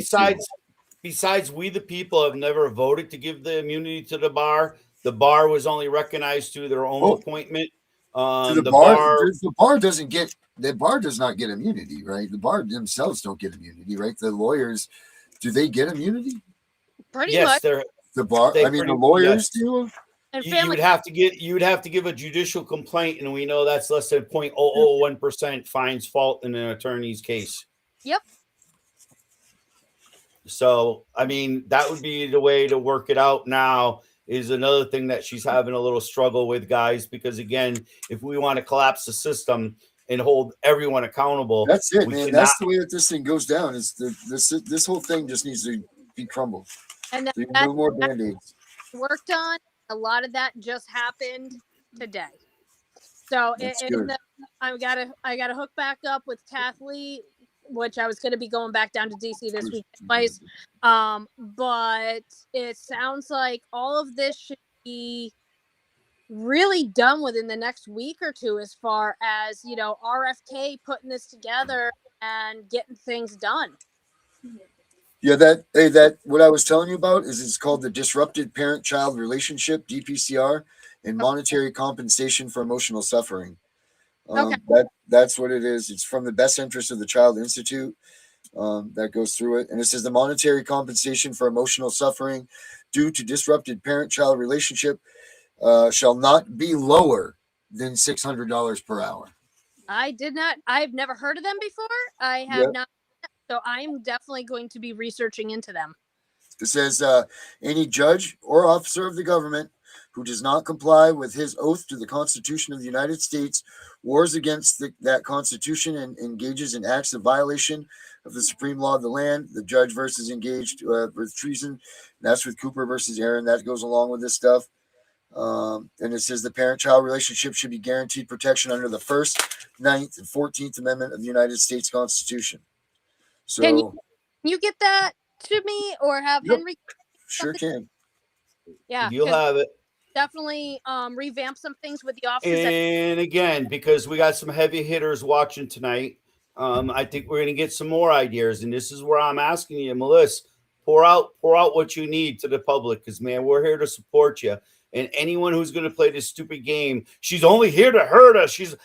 besides we the people have never voted to give the immunity to the bar. The bar was only recognized through their own appointment. The bar does not get immunity, right? The bar themselves don't get immunity, right? The lawyers, do they get immunity? Pretty much. The bar. I mean, the lawyers do. You would have to give a judicial complaint, and we know that's less than 0.001% finds fault in an attorney's case. Yep. So, I mean, that would be the way to work it out now. Is another thing that she's having a little struggle with, guys, because again, if we want to collapse the system and hold everyone accountable, that's it, man. That's the way that this thing goes down. Is this whole thing just needs to be crumbled. And no more band-aids. Worked on. A lot of that just happened today. So I gotta hook back up with Kathlee, which I was going to be going back down to DC this week twice. But it sounds like all of this should be really done within the next week or two, as far as, RFK putting this together and getting things done. Yeah, that what I was telling you about is it's called the Disrupted Parent-Child Relationship, DPCR, and Monetary Compensation for Emotional Suffering. That's what it is. It's from the Best Interest of the Child Institute that goes through it. And it says the monetary compensation for emotional suffering due to disrupted parent-child relationship shall not be lower than $600 per hour. I've never heard of them before. I have not. So I'm definitely going to be researching into them. It says any judge or officer of the government who does not comply with his oath to the Constitution of the United States, wars against that Constitution, and engages in acts of violation of the supreme law of the land. The judge versus engaged with treason. That's with Cooper versus Aaron. That goes along with this stuff. And it says the parent-child relationship should be guaranteed protection under the 1st, 9th, and 14th Amendment of the United States Constitution. So can you get that to me, or have Henry? Sure can. Yeah, you'll have it. Definitely revamp some things with the officers. And again, because we got some heavy hitters watching tonight, I think we're going to get some more ideas. And this is where I'm asking you, Melissa, pour out what you need to the public, because man, we're here to support you. And anyone who's going to play this stupid game, she's only here to hurt us. She's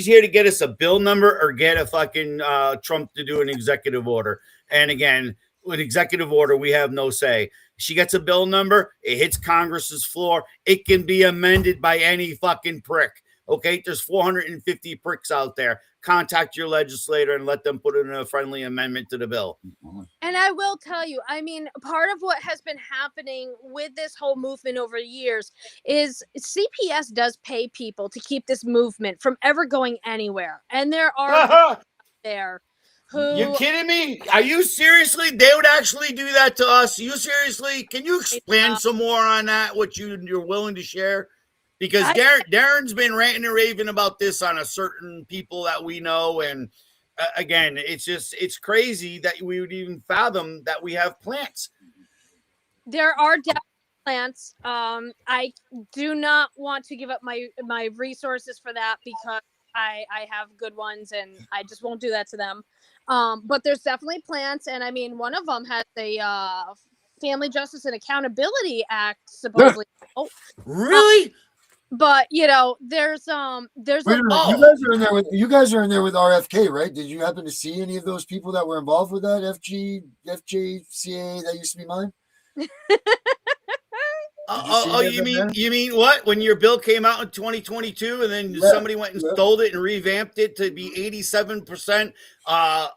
here to get us a bill number or get a fucking Trump to do an executive order. And again, with executive order, we have no say. She gets a bill number, it hits Congress's floor. It can be amended by any fucking prick. Okay, there's 450 pricks out there. Contact your legislator and let them put in a friendly amendment to the bill. And I will tell you, I mean, part of what has been happening with this whole movement over years is CPS does pay people to keep this movement from ever going anywhere. And there are people there You who kidding me? Are you seriously? They would actually do that to us? You seriously? Can you expand some more on that? What you're willing to share? Because Darren's been ranting and raving about this on a certain people that we know, and again, it's crazy that we would even fathom that we have plants. there are definitely plants. I do not want to give up my resources for that because I have good ones and I just won't do that to them. But there's definitely plants, and I mean, one of them has a Family Justice and Accountability Act, supposedly. Oh, really? But you know, there's Wait a minute. You guys are in there with RFK, right? Did you happen to see any of those people that were involved with that FJCA that used to be mine? You mean what? When your bill came out in 2022 and then somebody went and stole it and revamped it to be 87%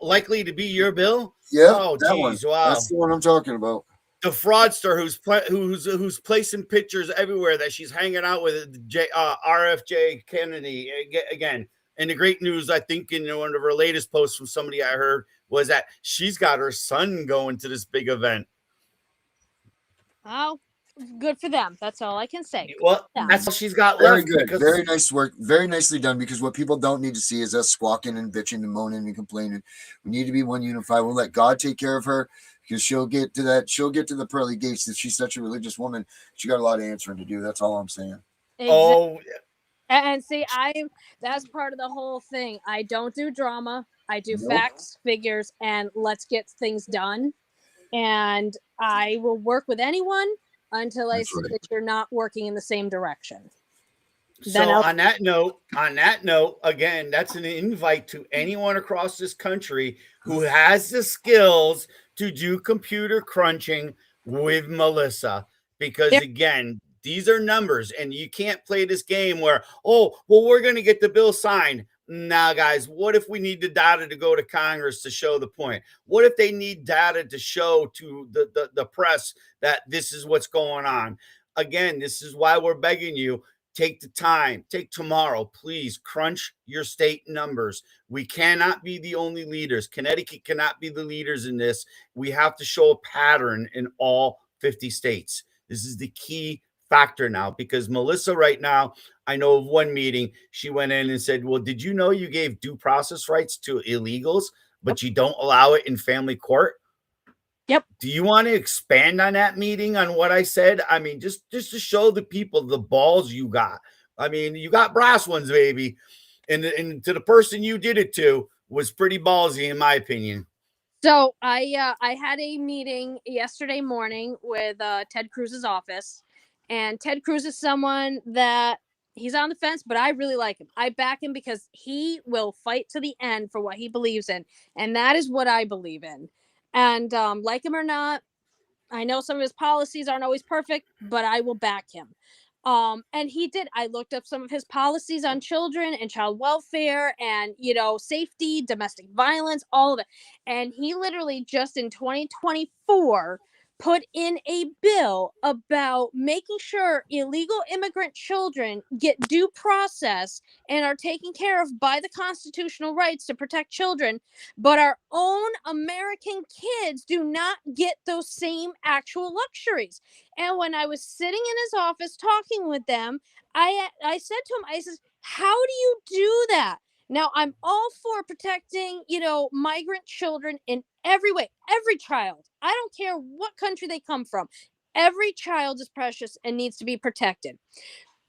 likely to be your bill? Yeah. Oh, geez, wow. That's the one I'm talking about. The fraudster who's placing pictures everywhere that she's hanging out with RFJ Kennedy again. And the great news, I think, in one of her latest posts from somebody I heard was that she's got her son going to this big event. Oh, good for them. That's all I can say. Well, that's all she's got Very left. good. Very nice work. Very nicely done, because what people don't need to see is us squawking and bitching and moaning and complaining. We need to be one unified. We'll let God take care of her, because she'll get to that. She'll get to the pearly gates. That she's such a religious woman. She got a lot of answering to do. That's all I'm saying. Exactly. Oh, and see, that's part of the whole thing. I don't do drama. I do facts, figures, and let's get things done. And I will work with anyone until I see that you're not working in the same direction. So on that note, again, that's an invite to anyone across this country who has the skills to do computer crunching with Melissa. Because again, these are numbers, and you can't play this game where, oh, well, we're going to get the bill signed. Now, guys, what if we need the data to go to Congress to show the point? What if they need data to show to the press that this is what's going on? Again, this is why we're begging you. Take the time, take tomorrow, please crunch your state numbers. We cannot be the only leaders. Connecticut cannot be the leaders in this. We have to show a pattern in all 50 states. This is the key factor now, because Melissa right now, I know of one meeting, she went in and said, well, did you know you gave due process rights to illegals, but you don't allow it in family court? Yep. Do you want to expand on that meeting on what I said? I mean, just to show the people the balls you got. I mean, you got brass ones, baby. And to the person you did it to was pretty ballsy, in my opinion. So I had a meeting yesterday morning with Ted Cruz's office, and Ted Cruz is someone that he's on the fence, but I really like him. I back him because he will fight to the end for what he believes in, and that is what I believe in. And like him or not, I know some of his policies aren't always perfect, but I will back him. And he did. I looked up some of his policies on children and child welfare and, you know, safety, domestic violence, all of it. And he literally just in 2024 put in a bill about making sure illegal immigrant children get due process and are taken care of by the constitutional rights to protect children, but our own American kids do not get those same actual luxuries. And when I was sitting in his office talking with them, I said to him, I says, how do you do that? Now, I'm all for protecting, you know, migrant children in every way, every child. I don't care what country they come from. Every child is precious and needs to be protected.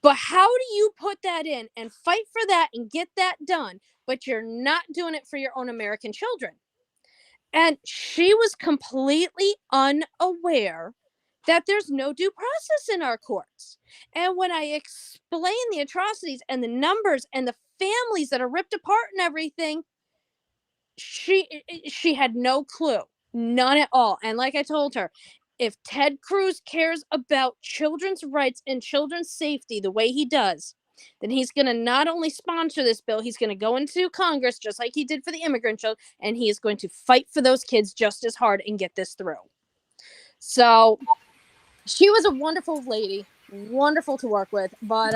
But how do you put that in and fight for that and get that done, but you're not doing it for your own American children? And she was completely unaware that there's no due process in our courts. And when I explain the atrocities and the numbers and the families that are ripped apart and everything, she had no clue, none at all. And like I told her, if Ted Cruz cares about children's rights and children's safety the way he does, then he's going to not only sponsor this bill, he's going to go into Congress just like he did for the immigrant bill, and he is going to fight for those kids just as hard and get this through. So she was a wonderful lady, wonderful to work with, but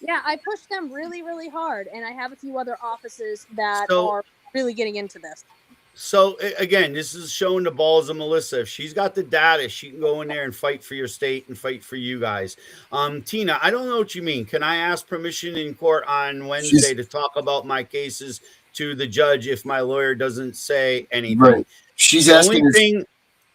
yeah, I pushed them really, really hard, and I have a few other offices that So are really getting into this. So again, this is showing the balls of Melissa. If she's got the data, she can go in there and fight for your state and fight for you guys. Tina, I don't know what you mean. Can I ask permission in court on Wednesday to talk about my cases to the judge if my lawyer doesn't say anything? Right. She's The asking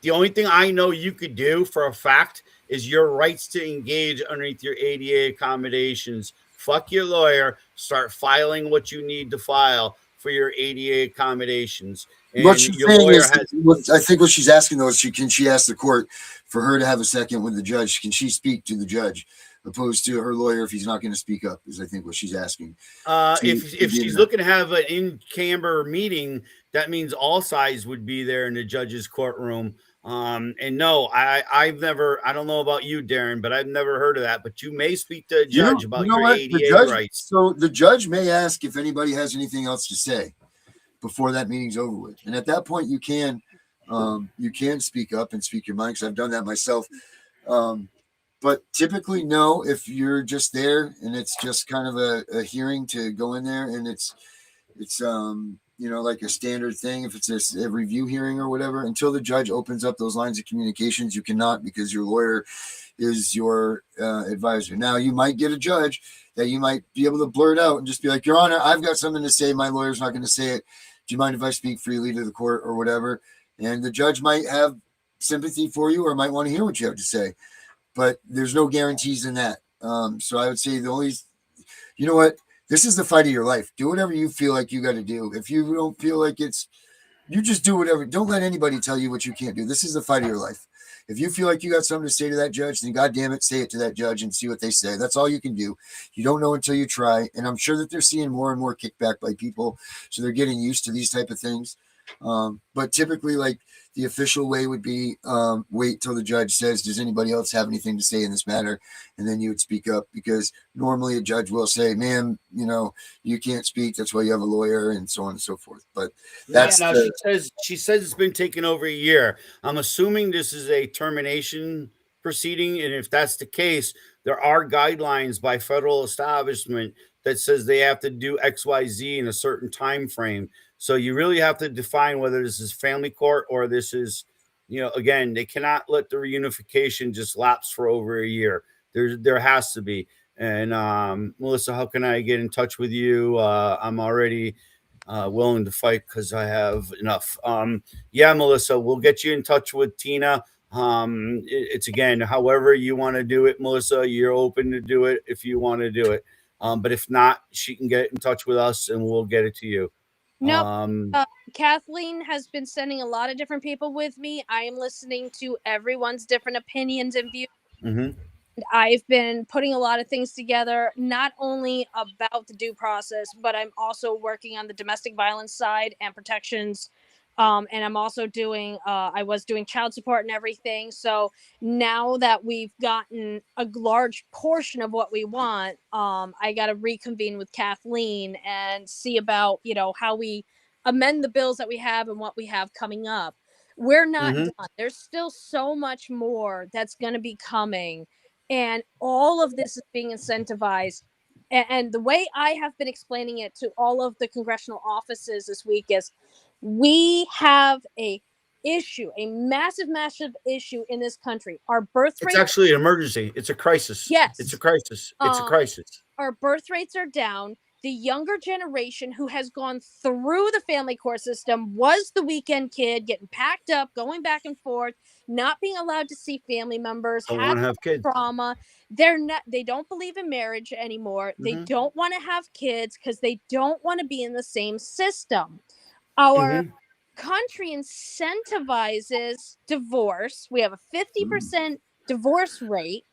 the only thing I know you could do for a fact is your rights to engage underneath your ADA accommodations. Fuck your lawyer. Start filing what you need to file for your ADA accommodations. And what she's your saying lawyer is, I think what she's asking though is, can she ask the court for her to have a second with the judge? Can she speak to the judge opposed to her lawyer if he's not going to speak up? Is I think what she's asking. If she's looking to have an in-camera meeting, that means all sides would be there in the judge's courtroom. And no, I don't know about you, Darren, but I've never heard of that. But you may speak to a judge about your ADA rights. So the judge may ask if anybody has anything else to say before that meeting's over with, and at that point you can speak up and speak your mind, because I've done that myself. But typically, no, if you're just there and it's just kind of a hearing to go in there, and it's like a standard thing, if it's a review hearing or whatever, until the judge opens up those lines of communications, you cannot, because your lawyer is your advisor. Now, you might get a judge that you might be able to blurt out and just be like, Your Honor, I've got something to say. My lawyer's not going to say it. Do you mind if I speak freely to the court or whatever? And the judge might have sympathy for you or might want to hear what you have to say. But there's no guarantees in that. So I would say you know what? This is the fight of your life. Do whatever you feel like you got to do. If you don't feel like you just do whatever. Don't let anybody tell you what you can't do. This is the fight of your life. If you feel like you got something to say to that judge, then God damn it, say it to that judge and see what they say. That's all you can do. You don't know until you try. And I'm sure that they're seeing more and more kickback by people, so they're getting used to these type of things. But typically, like, the official way would be wait till the judge says, does anybody else have anything to say in this matter? And then you would speak up, because normally a judge will say, ma'am, you can't speak. That's why you have a lawyer, and so on and so forth. But that's she says it's been taken over a year. I'm assuming this is a termination proceeding. And if that's the case, there are guidelines by federal establishment that says they have to do XYZ in a certain time frame. So you really have to define whether this is family court or this is, again, they cannot let the reunification just lapse for over a year. There has to be. And Melissa, how can I get in touch with you? I'm already willing to fight because I have enough. Yeah, Melissa, we'll get you in touch with Tina. It's again, however you want to do it, Melissa, you're open to do it if you want to do it. But if not, she can get in touch with us and we'll get it to you. No, Kathleen has been sending a lot of different people with me. I am listening to everyone's different opinions and views. Mm-hmm. I've been putting a lot of things together, not only about the due process, but I'm also working on the domestic violence side and protections. And I'm also I was doing child support and everything. So now that we've gotten a large portion of what we want, I got to reconvene with Kathleen and see about, how we amend the bills that we have and what we have coming up. We're not done. There's still so much more that's going to be coming. And all of this is being incentivized. And the way I have been explaining it to all of the congressional offices this week is, we have a massive issue in this country. Our birth rate. It's actually an emergency. It's a crisis. Yes. It's a crisis. It's a crisis. Our birth rates are down. The younger generation who has gone through the family court system was the weekend kid getting packed up, going back and forth, not being allowed to see family members, don't want to have kids. Trauma. They don't believe in marriage anymore. They don't want to have kids because they don't want to be in the same system. Our country incentivizes divorce. We have a 50% divorce rate.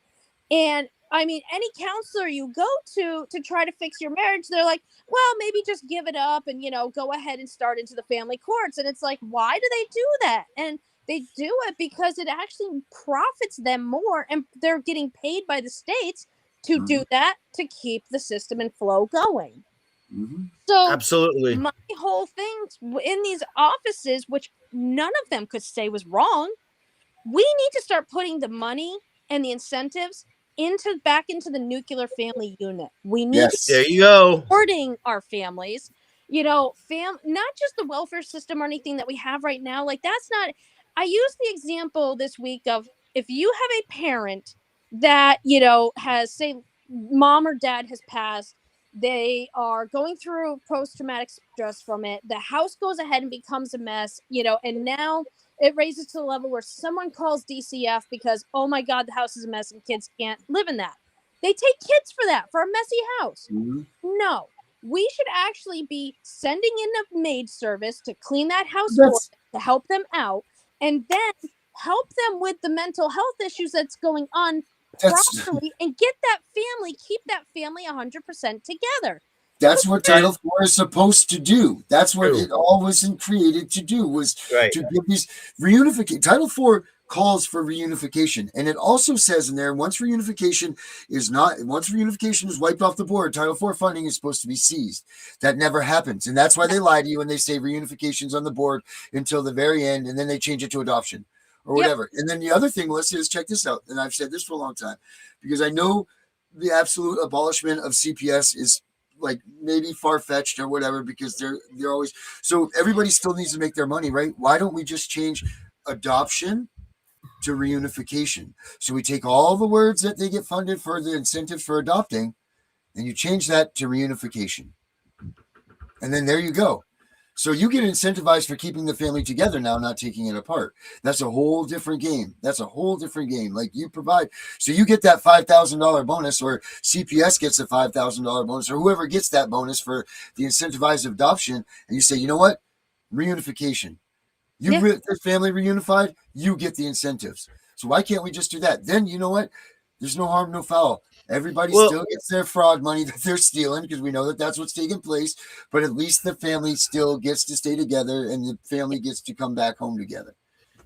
And I mean, any counselor you go to try to fix your marriage, they're like, well, maybe just give it up and, go ahead and start into the family courts. And it's like, why do they do that? And they do it because it actually profits them more, and they're getting paid by the states to do that to keep the system and flow going. Mm-hmm. So Absolutely. my whole thing in these offices, which none of them could say was wrong, we need to start putting the money and the incentives back into the nuclear family unit. We need to Yes. There you go. supporting our families, not just the welfare system or anything that we have right now. Like, that's not. I used the example this week of, if you have a parent that has, say, mom or dad has passed, they are going through post-traumatic stress from it, the house goes ahead and becomes a mess, and now it raises to the level where someone calls DCF because, oh my God, the house is a mess and kids can't live in that. They take kids for that, for a messy house. Mm-hmm. No, we should actually be sending in a maid service to clean that house for That's them, to help them out, and then help them with the mental health issues that's going on that's properly, and keep that family 100% together. that's what And Title IV is supposed to do. That's what True. it all wasn't created to do, was Right. to give these reunification. Title IV calls for reunification, and it also says in there, once reunification is wiped off the board, Title IV funding is supposed to be seized. That never happens, and that's why they lie to you when they say reunification's on the board until the very end, and then they change it to adoption or whatever. And then the other thing, Melissa, is check this out, and I've said this for a long time, because I know the absolute abolishment of CPS is like maybe far-fetched or whatever, because they're always, so everybody still needs to make their money, right? Why don't we just change adoption to reunification? So we take all the words that they get funded for, the incentives for adopting, and you change that to reunification, and then there you go. So you get incentivized for keeping the family together now, not taking it apart. That's a whole different game. Like, you provide, so you get that $5,000 bonus, or CPS gets a $5,000 bonus, or whoever gets that bonus for the incentivized adoption. And you say, you know what? Reunification. The family reunified, you get the incentives. So why can't we just do that? Then, you know what? There's no harm, no foul. Everybody still gets their fraud money that they're stealing, because we know that that's what's taking place. But at least the family still gets to stay together, and the family gets to come back home together.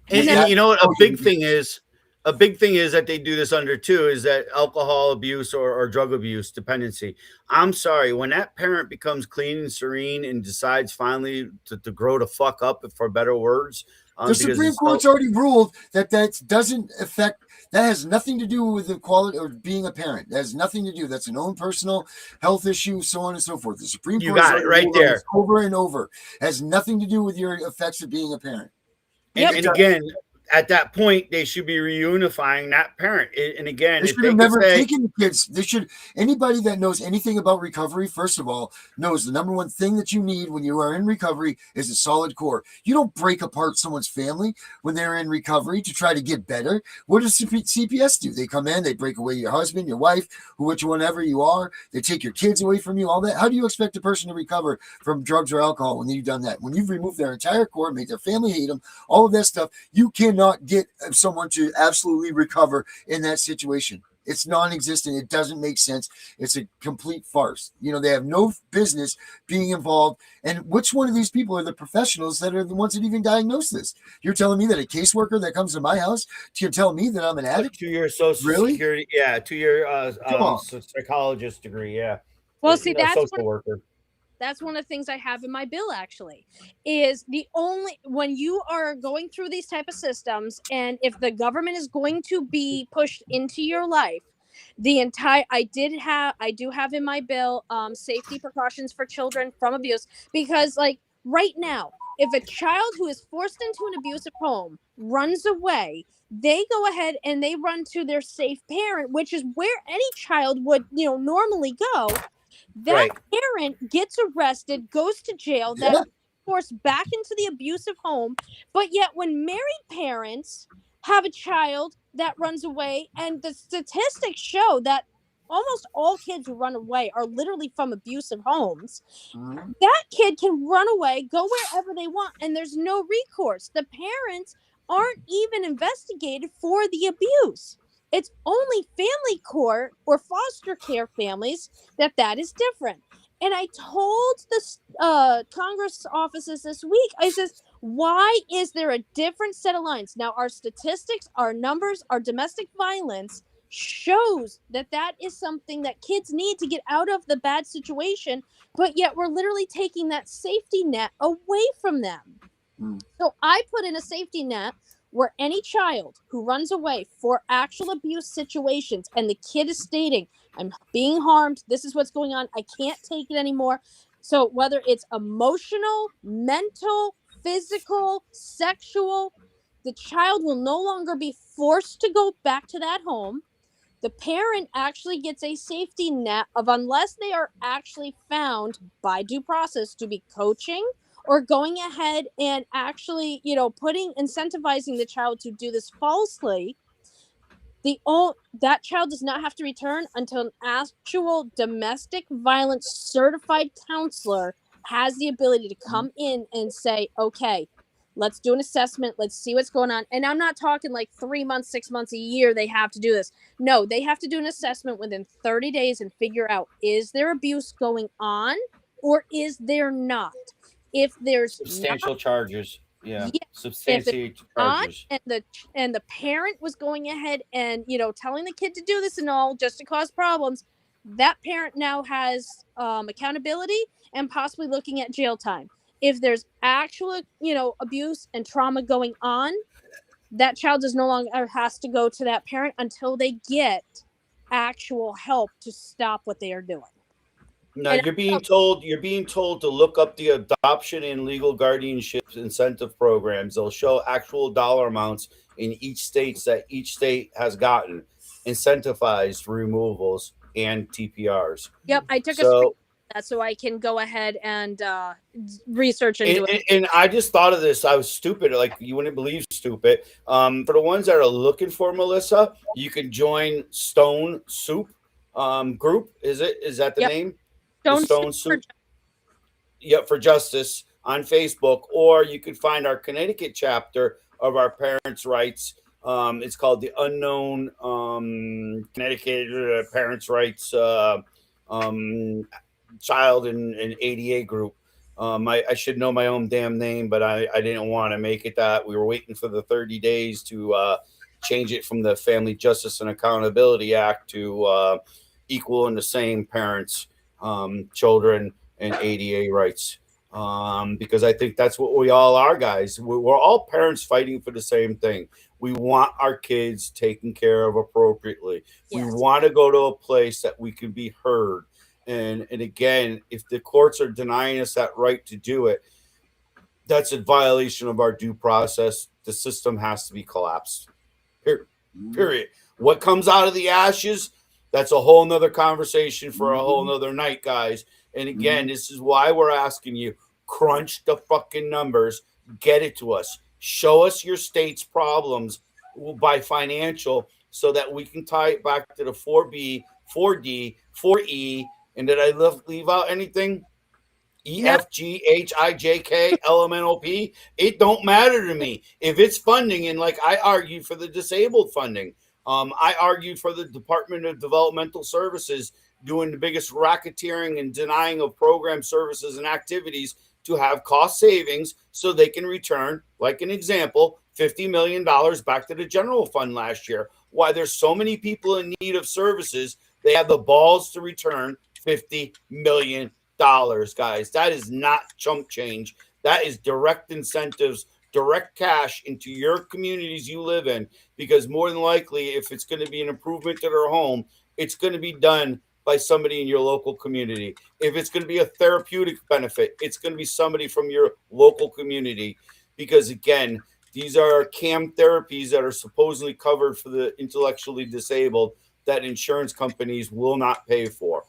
And you know what? A big thing is that they do this under too, is that alcohol abuse or drug abuse dependency. I'm sorry, when that parent becomes clean and serene and decides finally to grow the fuck up, for better words, The Supreme Court's already ruled that doesn't affect. That has nothing to do with the quality or being a parent. That has nothing to do. That's an own personal health issue, so on and so forth. The Supreme Court got it right there, over and over. It has nothing to do with your effects of being a parent. And again, at that point, they should be reunifying that parent. And again, they should have never taken the kids. Anybody that knows anything about recovery, first of all, knows the number one thing that you need when you are in recovery is a solid core. You don't break apart someone's family when they're in recovery to try to get better. What does CPS do? They come in, they break away your husband, your wife, whatever you are. They take your kids away from you, all that. How do you expect a person to recover from drugs or alcohol when you've done that? When you've removed their entire core, made their family hate them, all of that stuff, you cannot get someone to absolutely recover in that situation. It's non-existent. It doesn't make sense. It's a complete farce. They have no business being involved. And which one of these people are the professionals that are the ones that even diagnose this? You're telling me that a caseworker that comes to my house can tell me that I'm an addict? 2-year social security, 2-year psychologist degree, Well, see, social worker. That's one of the things I have in my bill, actually, is when you are going through these type of systems, and if the government is going to be pushed into your life, I do have in my bill safety precautions for children from abuse, because, like, right now, if a child who is forced into an abusive home runs away, they go ahead and they run to their safe parent, which is where any child would normally go. That parent gets arrested, goes to jail, that forced back into the abusive home. But yet, when married parents have a child that runs away, and the statistics show that almost all kids who run away are literally from abusive homes, that kid can run away, go wherever they want, and there's no recourse. The parents aren't even investigated for the abuse. It's only family court or foster care families that is different. And I told the Congress offices this week, I says, why is there a different set of lines? Now, our statistics, our numbers, our domestic violence shows that that is something that kids need to get out of the bad situation, but yet we're literally taking that safety net away from them. So I put in a safety net where any child who runs away for actual abuse situations and the kid is stating, I'm being harmed, this is what's going on, I can't take it anymore. So whether it's emotional, mental, physical, sexual, the child will no longer be forced to go back to that home. The parent actually gets a safety net of, unless they are actually found by due process to be coaching or going ahead and actually, incentivizing the child to do this falsely, that child does not have to return until an actual domestic violence certified counselor has the ability to come in and say, okay, let's do an assessment, let's see what's going on. And I'm not talking like 3 months, 6 months, a year they have to do this. No, they have to do an assessment within 30 days and figure out, is there abuse going on or is there not? If there's not, Substantial charges. Yeah. yes. If there's Substantiate not, charges. and the parent was going ahead and telling the kid to do this and all just to cause problems, that parent now has accountability and possibly looking at jail time. If there's actual abuse and trauma going on, that child is no longer has to go to that parent until they get actual help to stop what they are doing. No, And you're being told to look up the adoption and legal guardianship incentive programs. They'll show actual dollar amounts in each states that each state has gotten incentivized removals and TPRs. yep, I took a screen So of that so I can go ahead and research into it. and I just thought of this. I was stupid. Like, you wouldn't believe stupid. For the ones that are looking for Melissa, you can join Stone Soup group. Is that the Yep, name? The don't Stone for Soup. Yep, for Justice on Facebook, or you could find our Connecticut chapter of our Parents' Rights. It's called the Unknown Connecticut Parents' Rights um, Child and ADA group. I should know my own damn name, but I didn't want to make it that. We were waiting for the 30 days to change it from the Family Justice and Accountability Act to equal and the same parents, children, and ADA rights. Because I think that's what we all are, guys. We're all parents fighting for the same thing. We want our kids taken care of appropriately. We yes. want to go to a place that we can be heard. And again, if the courts are denying us that right to do it, that's a violation of our due process. The system has to be collapsed. Period. What comes out of the ashes, that's a whole nother conversation for a whole nother night, guys. And again, this is why we're asking you, crunch the fucking numbers, get it to us, show us your state's problems by financial, so that we can tie it back to the 4B, 4D, 4E. And did I leave out anything? E, No, F, G, H, I, J, K, L, M, N, O, P. It don't matter to me. If it's funding, and like I argued for the disabled funding, I argued for the Department of Developmental Services doing the biggest racketeering and denying of program services and activities to have cost savings so they can return, like an example, $50 million back to the general fund last year. Why there's so many people in need of services, they have the balls to return $50 million, guys. That is not chump change. That is direct incentives, direct cash into your communities you live in. Because more than likely, if it's going to be an improvement to their home, it's going to be done by somebody in your local community. If it's going to be a therapeutic benefit, it's going to be somebody from your local community. Because again, these are CAM therapies that are supposedly covered for the intellectually disabled that insurance companies will not pay for.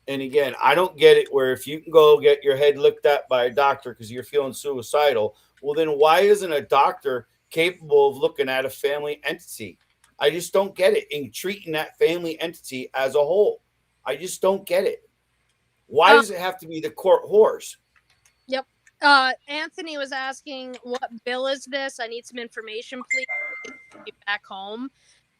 And again, I don't get it, where if you can go get your head looked at by a doctor because you're feeling suicidal, well, then why isn't a doctor capable of looking at a family entity? I just don't get it, in treating that family entity as a whole. I just don't get it. Why does it have to be the court horse? Yep. Anthony was asking, what bill is this? I need some information, please. Get back home.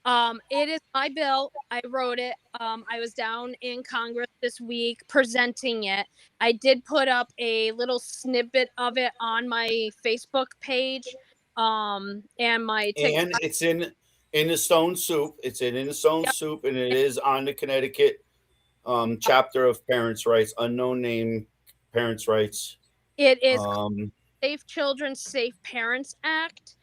It is my bill. I wrote it. I was down in Congress this week presenting it. I did put up a little snippet of it on my Facebook page, and my TikTok. And it's in In the Stone Soup. It's in the Stone Yep. Soup, and it is on the Connecticut chapter of parents' rights, unknown name, parents' rights. It is Um, Safe Children, Safe Parents Act.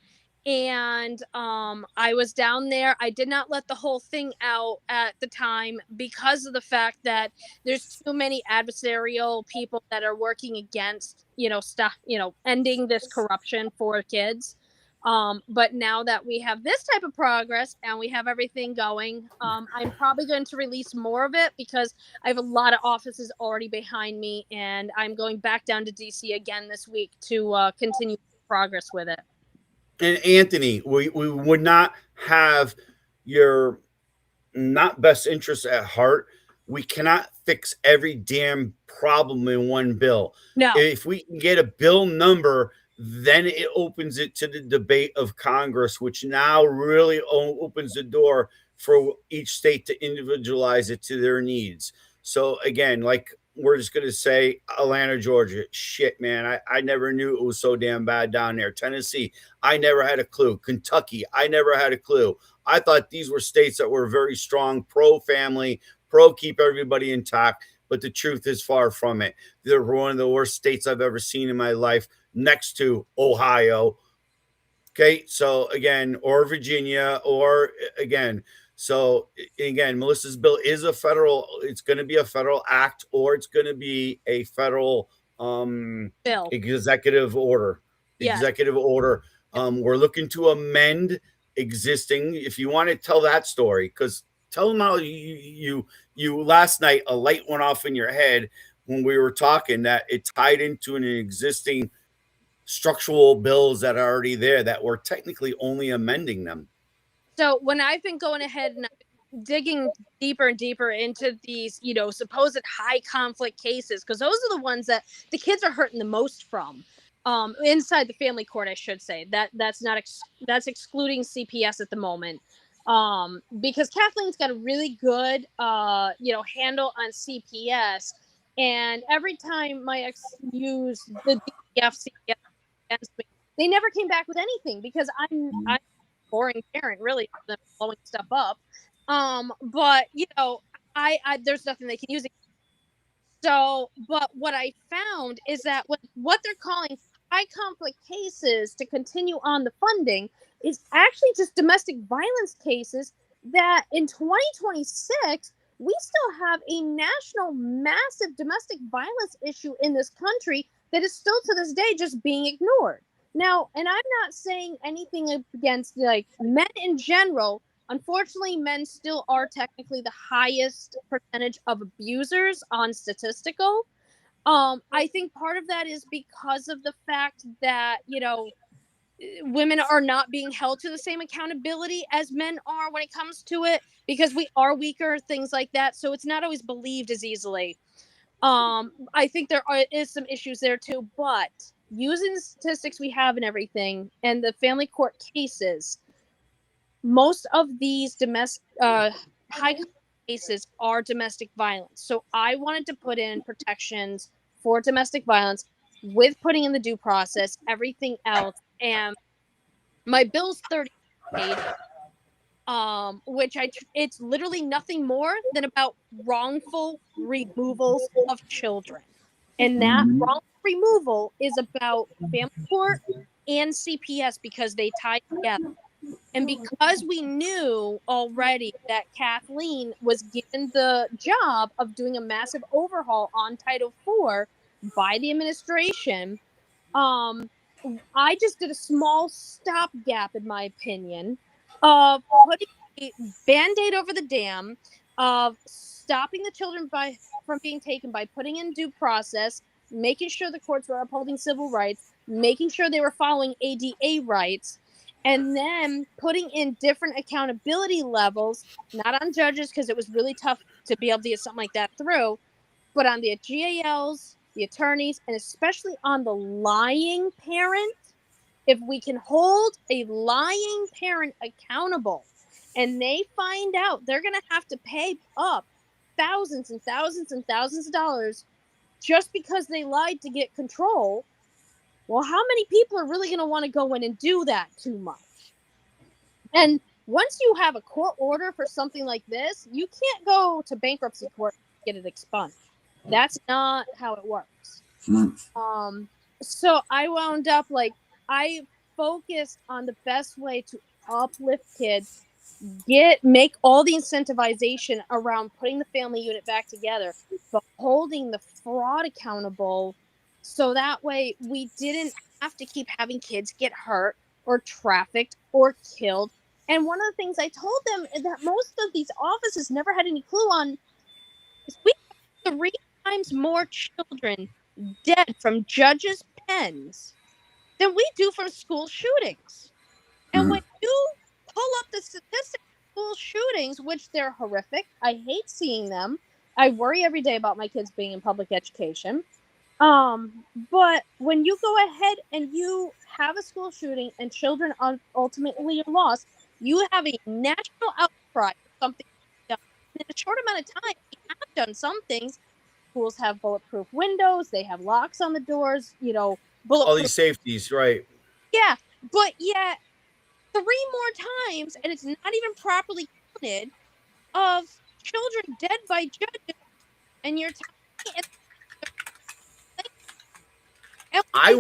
And I was down there. I did not let the whole thing out at the time because of the fact that there's too many adversarial people that are working against, stuff, ending this corruption for kids. But now that we have this type of progress and we have everything going, I'm probably going to release more of it because I have a lot of offices already behind me, and I'm going back down to DC again this week to continue progress with it. and Anthony, we would not have your not best interest at heart. We cannot fix every damn problem in one bill. No. If we can get a bill number, then it opens it to the debate of Congress, which now really opens the door for each state to individualize it to their needs. So again, like we're just gonna say Atlanta, Georgia. Shit, man. I never knew it was so damn bad down there. Tennessee, I never had a clue. Kentucky, I never had a clue. I thought these were states that were very strong, pro family, pro keep everybody intact. But the truth is far from it. They're one of the worst states I've ever seen in my life, next to Ohio. Okay, so again, or Virginia, or again, so again, Melissa's bill is a federal. It's going to be a federal act, or it's going to be a federal Bill. executive order. Yeah. Executive order. We're looking to amend existing. If you want to tell that story, because tell them how you last night a light went off in your head when we were talking that it tied into an existing structural bills that are already there that we're technically only amending them. So when I've been going ahead and digging deeper and deeper into these, supposed high conflict cases, because those are the ones that the kids are hurting the most from, inside the family court, I should say. That's excluding CPS at the moment, because Kathleen's got a really good, handle on CPS, and every time my ex used the CPS against me, they never came back with anything because I'm boring parent, really, than blowing stuff up. But I there's nothing they can use. So, but what I found is that what they're calling high conflict cases to continue on the funding is actually just domestic violence cases that in 2026 we still have a national massive domestic violence issue in this country that is still to this day just being ignored. Now, and I'm not saying anything against like men in general. Unfortunately, men still are technically the highest percentage of abusers on statistical. I think part of that is because of the fact that, women are not being held to the same accountability as men are when it comes to it because we are weaker, things like that. So it's not always believed as easily. I think is some issues there too, but using the statistics we have and everything and the family court cases, most of these domestic high cases are domestic violence. So I wanted to put in protections for domestic violence with putting in the due process, everything else. And my bill's 30 paid, which it's literally nothing more than about wrongful removals of children. And that wrongful removal is about family court and CPS because they tie together. And because we knew already that Kathleen was given the job of doing a massive overhaul on Title IV by the administration, I just did a small stopgap, in my opinion, of putting a Band-Aid over the dam, of stopping the children from being taken by putting in due process, making sure the courts were upholding civil rights, making sure they were following ADA rights, and then putting in different accountability levels, not on judges because it was really tough to be able to get something like that through, but on the GALs, the attorneys, and especially on the lying parent. If we can hold a lying parent accountable and they find out they're going to have to pay up thousands and thousands and thousands of dollars just because they lied to get control, well, how many people are really going to want to go in and do that too much? And once you have a court order for something like this, you can't go to bankruptcy court and get it expunged. That's not how it works. So I wound up like, I focused on the best way to uplift kids, make all the incentivization around putting the family unit back together, but holding the fraud accountable, so that way we didn't have to keep having kids get hurt or trafficked or killed. And one of the things I told them is that most of these offices never had any clue on is we have 3 times more children dead from judges' pens than we do from school shootings. And when you pull up the statistics of school shootings, which they're horrific, I hate seeing them. I worry every day about my kids being in public education. But when you go ahead and you have a school shooting and children ultimately are lost, you have a national outcry for something done. In a short amount of time, we have done some things. Schools have bulletproof windows, they have locks on the doors, All bulletproof. these safeties, right? Yeah, but yet 3 more times, and it's not even properly counted, of children dead by judges, and you're telling me I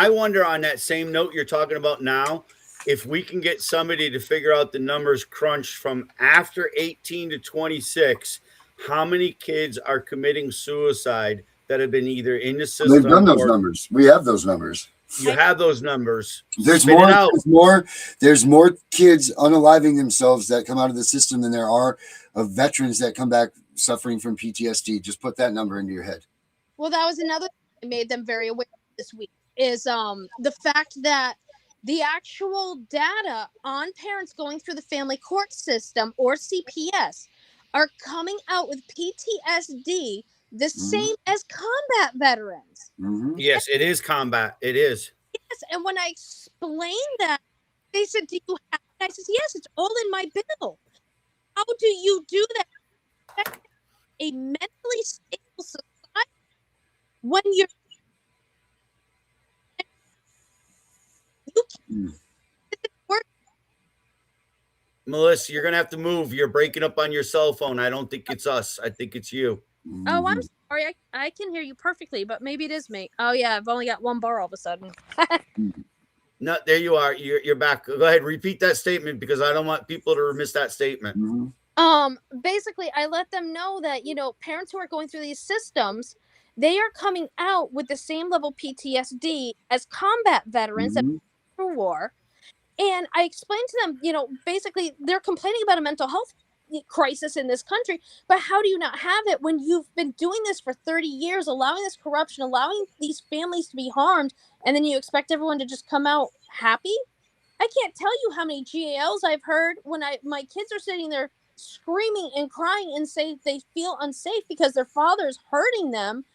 wonder on that same note you're talking about now, if we can get somebody to figure out the numbers crunched from after 18 to 26, how many kids are committing suicide that have been either in the system. They've done those numbers. We have those numbers. You have those numbers. There's more kids unaliving themselves that come out of the system than there are of veterans that come back suffering from PTSD. Just put that number into your head. Well, that was another thing I made them very aware of this week, is the fact that the actual data on parents going through the family court system or CPS are coming out with PTSD the same as combat veterans. Yes, it is combat. It is. Yes, and when I explained that, they said, "Do you have it?" I said, "Yes, it's all in my bill." How do you do that? A mentally stable society when you can't work. Melissa, you're gonna have to move. You're breaking up on your cell phone. I don't think it's us. I think it's you. Oh, I'm sorry. I can hear you perfectly, but maybe it is me. Oh yeah, I've only got one bar all of a sudden. No, there you are. You're back. Go ahead, repeat that statement because I don't want people to miss that statement. Basically, I let them know that, parents who are going through these systems, they are coming out with the same level PTSD as combat veterans that through war. And I explained to them, basically they're complaining about a mental health crisis in this country, but how do you not have it when you've been doing this for 30 years, allowing this corruption, allowing these families to be harmed, and then you expect everyone to just come out happy? I can't tell you how many GALs I've heard when my kids are sitting there screaming and crying and say they feel unsafe because their father's hurting them,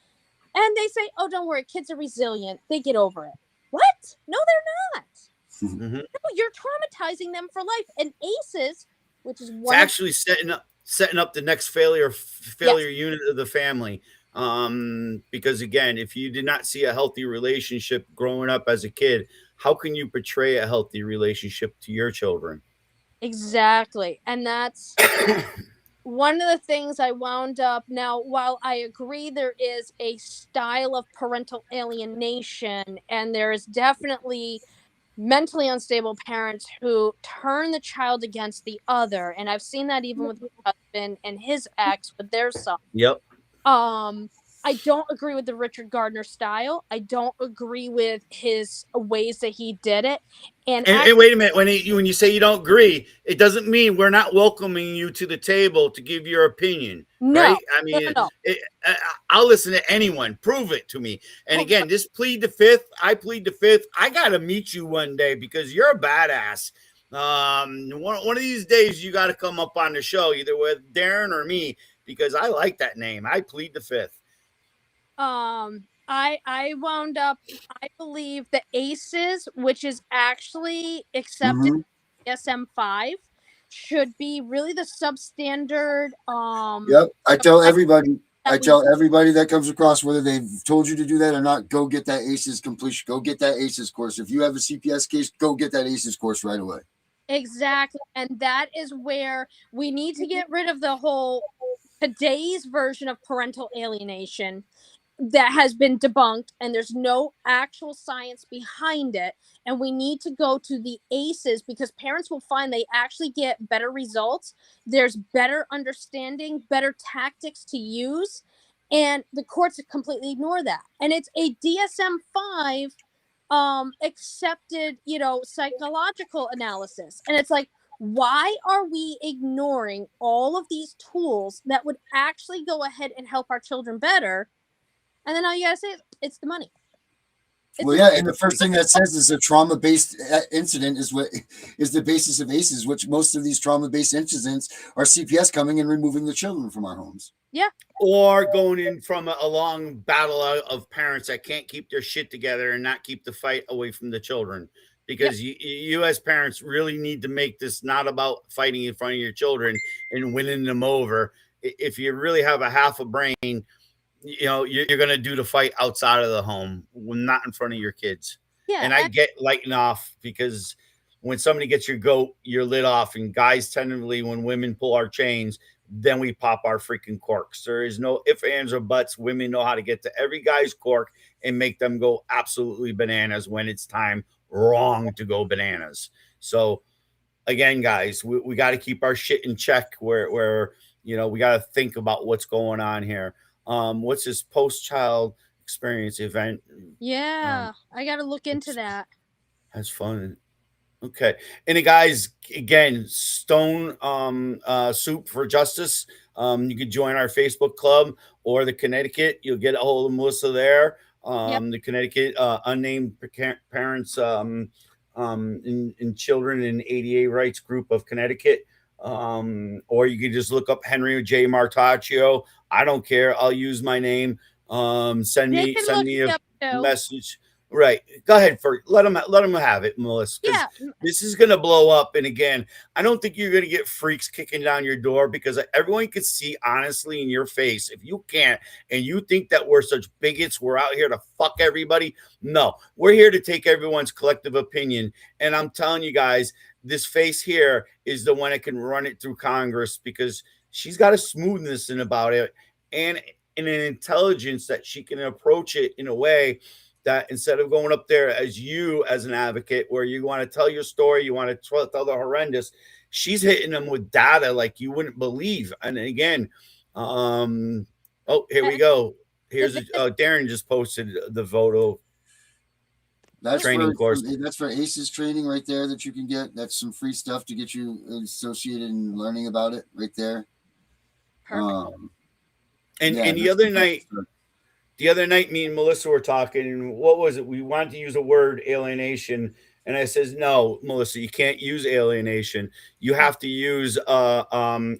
and they say, "Oh, don't worry, kids are resilient, they get over it." What? No, they're not. No, you're traumatizing them for life. And ACEs, which is one actually setting up the next failure unit of the family. Because again, if you did not see a healthy relationship growing up as a kid, how can you portray a healthy relationship to your children? Exactly. And that's one of the things I wound up. Now, while I agree there is a style of parental alienation, and there is definitely mentally unstable parents who turn the child against the other, and I've seen that even with my husband and his ex with their son. Yep. I don't agree with the Richard Gardner style. I don't agree with his ways that he did it. And wait a minute, when you say you don't agree, it doesn't mean we're not welcoming you to the table to give your opinion, right? I mean, no. I'll listen to anyone. Prove it to me. And again, this plead the fifth. I plead the fifth. I gotta meet you one day because you're a badass. One of these days you got to come up on the show, either with Darren or me, because I like that name. I plead the fifth. I wound up, I believe the ACEs, which is actually accepted SM5, should be really the substandard. Yep. I tell everybody that comes across, whether they've told you to do that or not, go get that ACEs completion. Go get that ACEs course. If you have a CPS case, go get that ACEs course right away. Exactly. And that is where we need to get rid of the whole today's version of parental alienation that has been debunked, and there's no actual science behind it. And we need to go to the ACEs, because parents will find they actually get better results. There's better understanding, better tactics to use, and the courts completely ignore that. And it's a DSM-5 accepted, psychological analysis. And it's like, why are we ignoring all of these tools that would actually go ahead and help our children better? And then all you gotta say is, it's the money. Well, yeah, and the first thing that says is a trauma-based incident is what is the basis of ACEs, which most of these trauma-based incidents are CPS coming and removing the children from our homes. Yeah. Or going in from a long battle of parents that can't keep their shit together and not keep the fight away from the children. Because you as parents really need to make this not about fighting in front of your children and winning them over. If you really have a half a brain, you're going to do the fight outside of the home, not in front of your kids. Yeah. And I get lighting off, because when somebody gets your goat, you're lit off. And guys, tentatively, when women pull our chains, then we pop our freaking corks. There is no ifs, ands, or buts. Women know how to get to every guy's cork and make them go absolutely bananas when it's time wrong to go bananas. So again, guys, we got to keep our shit in check, where we got to think about what's going on here. What's this post-child experience event? Yeah, I got to look into that. That's fun. Okay. And the guys, again, Stone Soup for Justice. You can join our Facebook club, or the Connecticut. You'll get a hold of Melissa there. The Connecticut Unnamed Parents in Children and ADA Rights Group of Connecticut. Or you can just look up Henry J. Martaccio. I don't care. I'll use my name. Send me a message. Right. Go ahead. Let them have it, Melissa. Yeah. This is going to blow up. And again, I don't think you're going to get freaks kicking down your door, because everyone can see honestly in your face. If you can't, and you think that we're such bigots, we're out here to fuck everybody. No, we're here to take everyone's collective opinion. And I'm telling you guys, this face here is the one that can run it through Congress, because she's got a smoothness in about it, and an intelligence that she can approach it in a way that, instead of going up there as an advocate, where you want to tell your story, you want to tell the horrendous, she's hitting them with data like you wouldn't believe. And again, here we go. Here's Darren just posted the Voto training course. That's for ACEs training right there that you can get. That's some free stuff to get you associated and learning about it right there. And the other night, me and Melissa were talking, and what was it? We wanted to use a word, alienation. And I says, no, Melissa, you can't use alienation. You have to use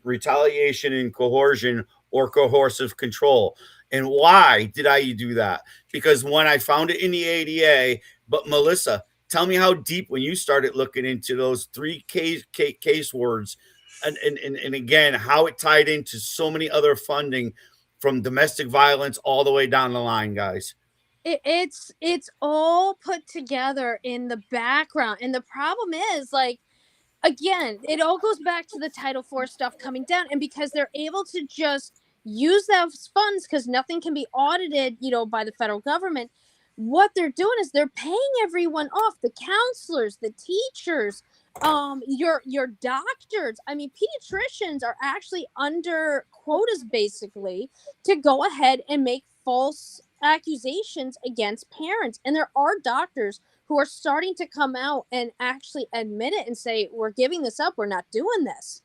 retaliation and coercion, or coercive control. And why did I do that? Because when I found it in the ADA, but Melissa, tell me how deep, when you started looking into those three case words, and again, how it tied into so many other funding, from domestic violence all the way down the line, guys. It's all put together in the background. And the problem is, like, again, it all goes back to the Title IV stuff coming down. And because they're able to just use those funds, because nothing can be audited, by the federal government, what they're doing is they're paying everyone off, the counselors, the teachers, your doctors. I mean, pediatricians are actually under quotas, basically, to go ahead and make false accusations against parents. And there are doctors who are starting to come out and actually admit it and say, we're giving this up, we're not doing this.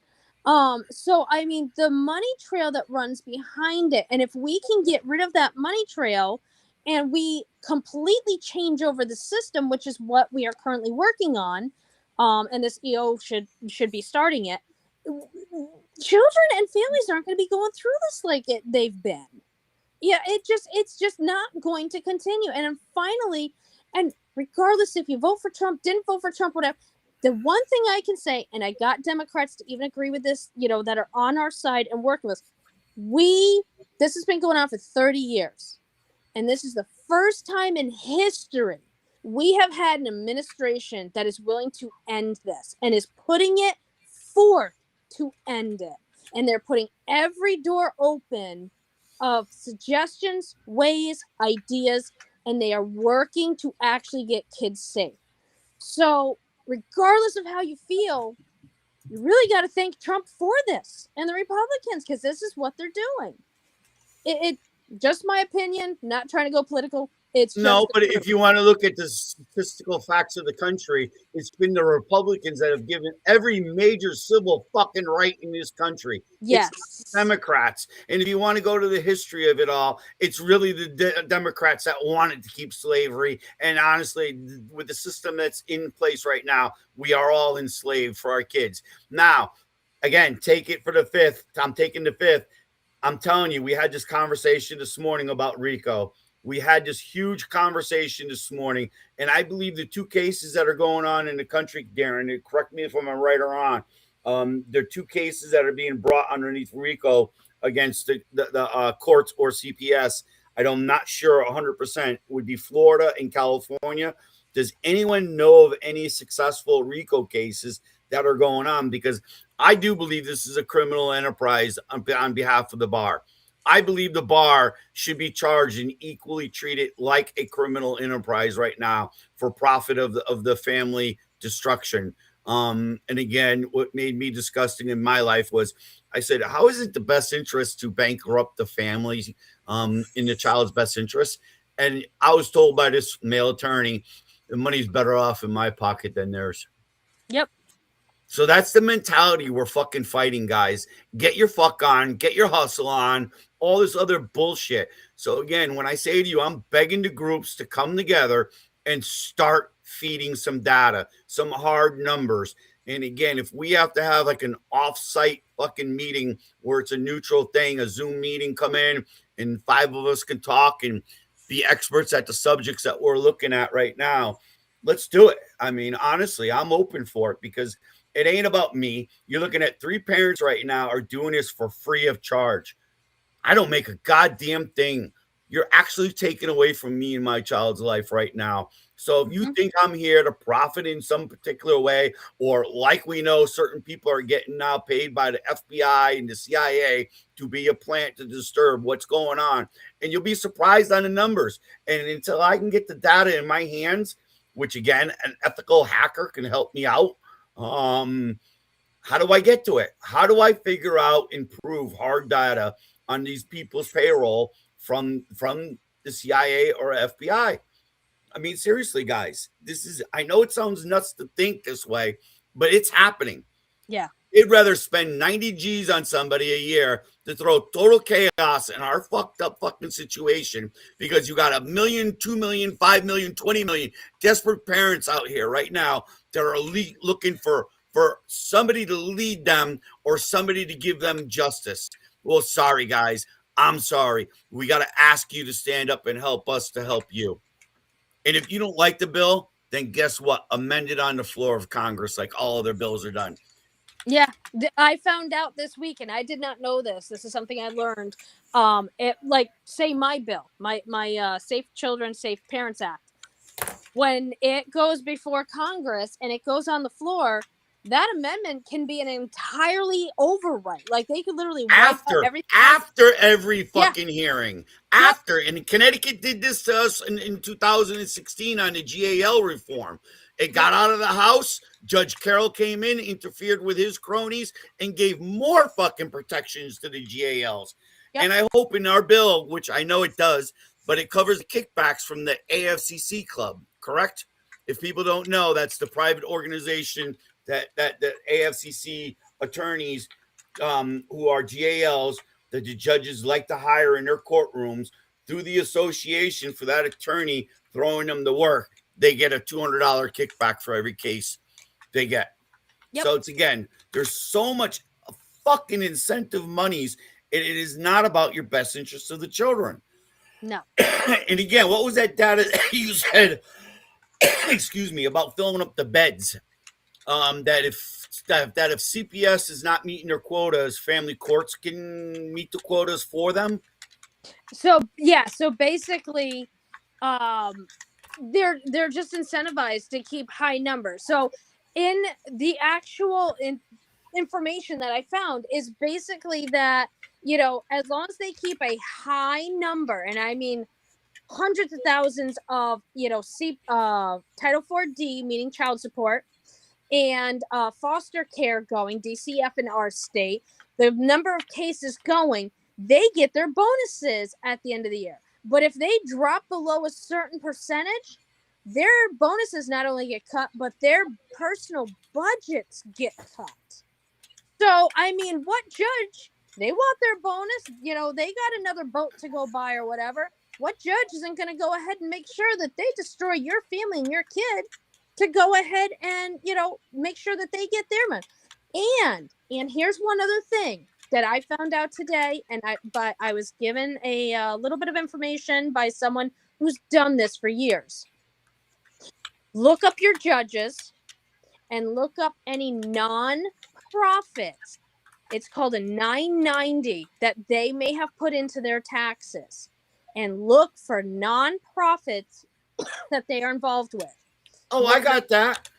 So I mean, the money trail that runs behind it, and if we can get rid of that money trail and we completely change over the system, which is what we are currently working on, and this EO should be starting it, children and families aren't going to be going through this like they've been. Yeah, it's just not going to continue. And finally, and regardless if you vote for Trump, didn't vote for Trump, whatever, the one thing I can say, and I got Democrats to even agree with this, that are on our side and working with us, this has been going on for 30 years. And this is the first time in history We have had an administration that is willing to end this and is putting it forth to end it. And they're putting every door open of suggestions, ways, ideas, and they are working to actually get kids safe. So, regardless of how you feel, you really got to thank Trump for this and the Republicans, because this is what they're doing. It just my opinion, not trying to go political. It's just No, but if you want to look at the statistical facts of the country, it's been the Republicans that have given every major civil fucking right in this country. yes. It's Democrats. And if you want to go to the history of it all, it's really the Democrats that wanted to keep slavery. And honestly, with the system that's in place right now, we are all enslaved for our kids. Now, again, take it for the fifth. I'm taking the fifth. I'm telling you, we had this conversation this morning about RICO. We had this huge conversation this morning, and I believe the two cases that are going on in the country, Darren, correct me if I'm right or wrong, there are two cases that are being brought underneath RICO against the courts or CPS. I'm not sure 100%, would be Florida and California. Does anyone know of any successful RICO cases that are going on? Because I do believe this is a criminal enterprise on behalf of the bar. I believe the bar should be charged and equally treated like a criminal enterprise right now for profit of the family destruction. And again, what made me disgusting in my life was I said, how is it the best interest to bankrupt the family in the child's best interest? And I was told by this male attorney, the money's better off in my pocket than theirs. Yep. So that's the mentality we're fucking fighting, guys. Get your fuck on, get your hustle on, all this other bullshit. So again, when I say to you, I'm begging the groups to come together and start feeding some data, some hard numbers. And again, if we have to have like an off-site fucking meeting where it's a neutral thing, a Zoom meeting, come in and 5 of us can talk and be experts at the subjects that we're looking at right now, let's do it. I mean, honestly, I'm open for it because it ain't about me. You're looking at 3 parents right now are doing this for free of charge. I don't make a goddamn thing. You're actually taking away from me and my child's life right now. So if you think I'm here to profit in some particular way, or like we know certain people are getting now paid by the FBI and the CIA to be a plant to disturb what's going on, and you'll be surprised on the numbers. And until I can get the data in my hands, which again, an ethical hacker can help me out, how do I get to it? How do I figure out and prove hard data on these people's payroll from the CIA or FBI? I mean, seriously, guys, I know it sounds nuts to think this way, but it's happening. Yeah. They'd rather spend 90 G's on somebody a year to throw total chaos in our fucked up fucking situation because you got 1 million, 2 million, 5 million, 20 million desperate parents out here right now that are looking for somebody to lead them or somebody to give them justice. Well, sorry, guys. I'm sorry. We got to ask you to stand up and help us to help you. And if you don't like the bill, then guess what? Amend it on the floor of Congress like all other bills are done. Yeah, I found out this week, and I did not know this. This is something I learned. Say my bill, my Safe Children, Safe Parents Act. When it goes before Congress and it goes on the floor, that amendment can be an entirely overwrite. Like they could literally wipe out everything. After every fucking hearing. After. And Connecticut did this to us in 2016 on the GAL reform. It got out of the House. Judge Carroll came in, interfered with his cronies, and gave more fucking protections to the GALs. Yep. And I hope in our bill, which I know it does, but it covers the kickbacks from the AFCC club, correct? If people don't know, that's the private organization that the AFCC attorneys who are GALs that the judges like to hire in their courtrooms through the association for that attorney throwing them to work. They get a $200 kickback for every case they get. Yep. So it's again, there's so much fucking incentive monies. It is not about your best interest of the children. No. And again, what was that data you said? Excuse me, about filling up the beds. That if CPS is not meeting their quotas, family courts can meet the quotas for them. So basically, they're just incentivized to keep high numbers. So in the actual information that I found is basically that, as long as they keep a high number, and I mean hundreds of thousands of, Title 4D, meaning child support, and foster care going, DCF in our state, the number of cases going, they get their bonuses at the end of the year. But if they drop below a certain percentage, their bonuses not only get cut, but their personal budgets get cut. So, I mean, what judge, they want their bonus, they got another boat to go buy or whatever. What judge isn't going to go ahead and make sure that they destroy your family and your kid to go ahead and, make sure that they get their money? And here's one other thing that I found out today, but I was given a little bit of information by someone who's done this for years. Look up your judges and look up any non-profits. It's called a 990 that they may have put into their taxes, and look for non-profits that they are involved with. Oh, I got that.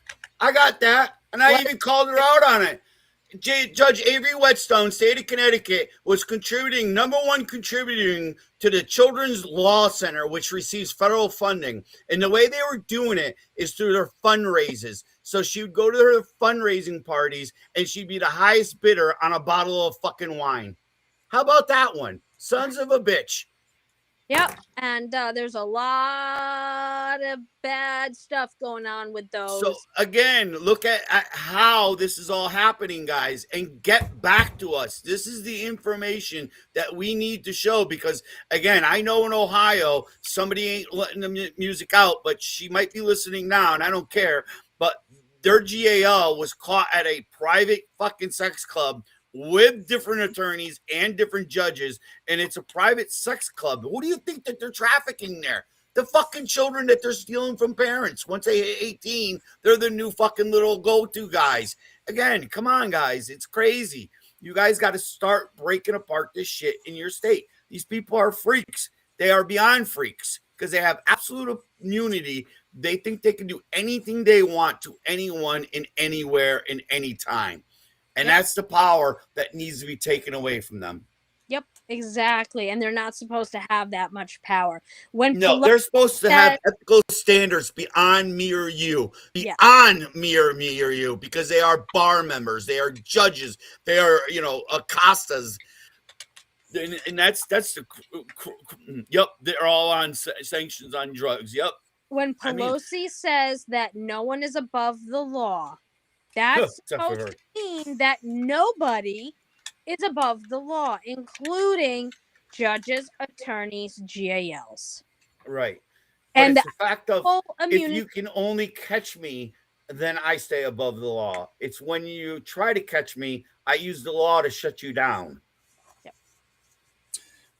And I even called her out on it. Judge Avery Whetstone, state of Connecticut, was number one contributing to the Children's Law Center, which receives federal funding. And the way they were doing it is through their fundraisers. So she would go to her fundraising parties and she'd be the highest bidder on a bottle of fucking wine. How about that one? Sons of a bitch. Yep, and there's a lot of bad stuff going on with those. So again, look at how this is all happening, guys, and get back to us. This is the information that we need to show, because again, I know in Ohio somebody ain't letting the music out, but she might be listening now, and I don't care. But their GAL was caught at a private fucking sex club with different attorneys and different judges, and it's a private sex club. What do you think that they're trafficking there? The fucking children that they're stealing from parents. Once they hit 18, they're the new fucking little go-to guys. Again, come on, guys. It's crazy. You guys got to start breaking apart this shit in your state. These people are freaks. They are beyond freaks because they have absolute immunity. They think they can do anything they want to anyone in anywhere in any time. And that's the power that needs to be taken away from them. Yep, exactly. And they're not supposed to have that much power. They're supposed to have ethical standards beyond me or you. Beyond me or you, because they are bar members, they are judges, they are, Acostas. And that's the yep, they're all on sanctions on drugs. Yep. When Pelosi says that no one is above the law, that's supposed to mean that nobody is above the law, including judges, attorneys, GALs. Right. But and it's the fact of if you can only catch me, then I stay above the law. It's when you try to catch me, I use the law to shut you down. Yep.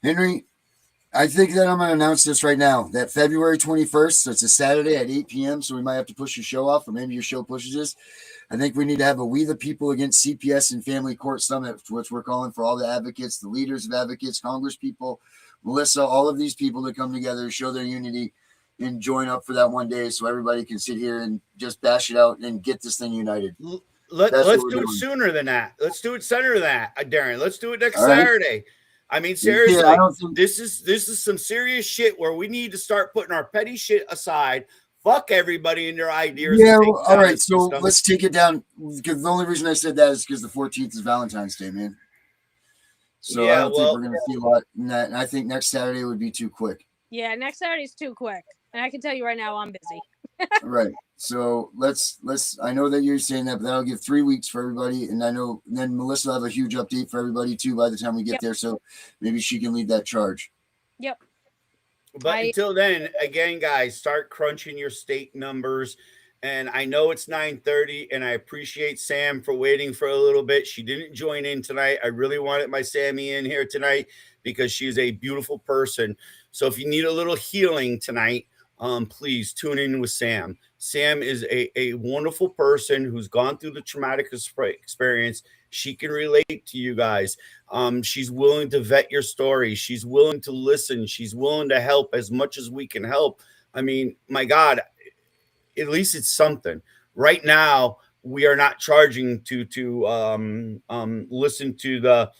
Henry, I think that I'm going to announce this right now, that February 21st, so it's a Saturday at 8 p.m., so we might have to push your show off, or maybe your show pushes this. I think we need to have a We the People Against CPS and Family Court Summit, which we're calling for all the advocates, the leaders of advocates, Congress people, Melissa, all of these people to come together, show their unity, and join up for that one day so everybody can sit here and just bash it out and get this thing united. Let's do it sooner than that. Let's do it sooner than that, Darren. Let's do it next Saturday. I mean, seriously, this is some serious shit where we need to start putting our petty shit aside. Fuck everybody and their ideas. Yeah, all right. So let's take it down. Because the only reason I said that is because the 14th is Valentine's Day, man. So I don't think we're going to see a lot in that. And I think next Saturday would be too quick. Yeah, next Saturday's too quick. And I can tell you right now, I'm busy. Right. So let's. I know that you're saying that, but that'll give 3 weeks for everybody. And I know then Melissa will have a huge update for everybody too by the time we get there. So maybe she can lead that charge. Yep. But until then, again, guys, start crunching your state numbers. And I know it's 9:30, and I appreciate Sam for waiting for a little bit. She didn't join in tonight. I really wanted my Sammy in here tonight because she's a beautiful person. So if you need a little healing tonight, please tune in with Sam. Sam is a wonderful person who's gone through the traumatic experience. She can relate to you guys. She's willing to vet your story. She's willing to listen. She's willing to help as much as we can help. I mean, my God, at least it's something. Right now, we are not charging to listen to the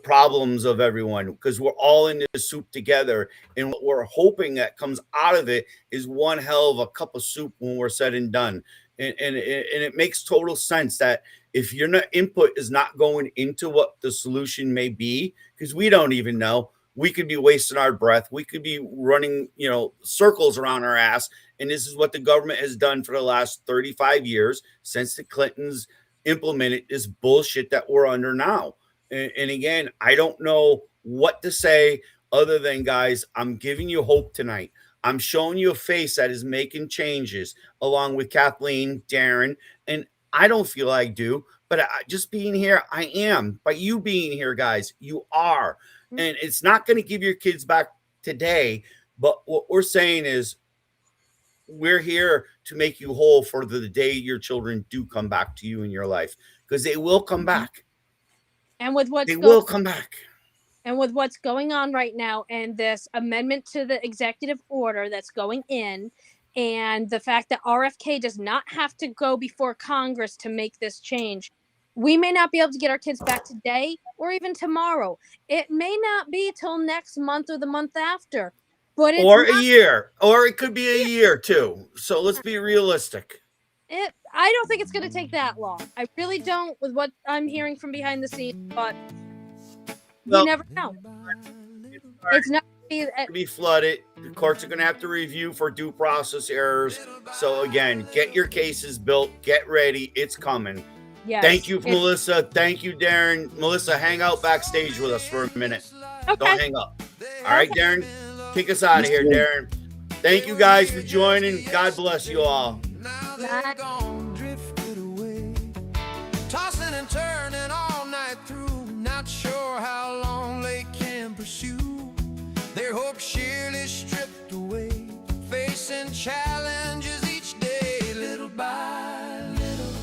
problems of everyone because we're all in this soup together. And what we're hoping that comes out of it is one hell of a cup of soup when we're said and done. And it makes total sense that if your input is not going into what the solution may be, because we don't even know, we could be wasting our breath. We could be running, circles around our ass. And this is what the government has done for the last 35 years since the Clintons implemented this bullshit that we're under now. And again, I don't know what to say other than, guys, I'm giving you hope tonight. I'm showing you a face that is making changes along with Kathleen, Darren, and I don't feel I do, but just being here, I am. By you being here, guys, you are. And it's not going to give your kids back today, but what we're saying is we're here to make you whole for the day your children do come back to you in your life, because they will come back. And with what's they will come back. And with what's going on right now and this amendment to the executive order that's going in, and the fact that RFK does not have to go before Congress to make this change, we may not be able to get our kids back today or even tomorrow. It may not be till next month or the month after, but it's or a year, or it could be a year too. So let's be realistic. I don't think it's going to take that long. I really don't, with what I'm hearing from behind the scenes, but you never know. It's not to be flooded. The courts are going to have to review for due process errors. So again, get your cases built. Get ready. It's coming. Yes. Thank you, Melissa. Thank you, Darren. Melissa, hang out backstage with us for a minute. Okay. Don't hang up. All right, Darren. Kick us out of here, Darren. Thank you guys for joining. God bless you all. Tossing and turning all night through, not sure how long they can pursue their hope, sheerly stripped away, facing challenges each day, little by little.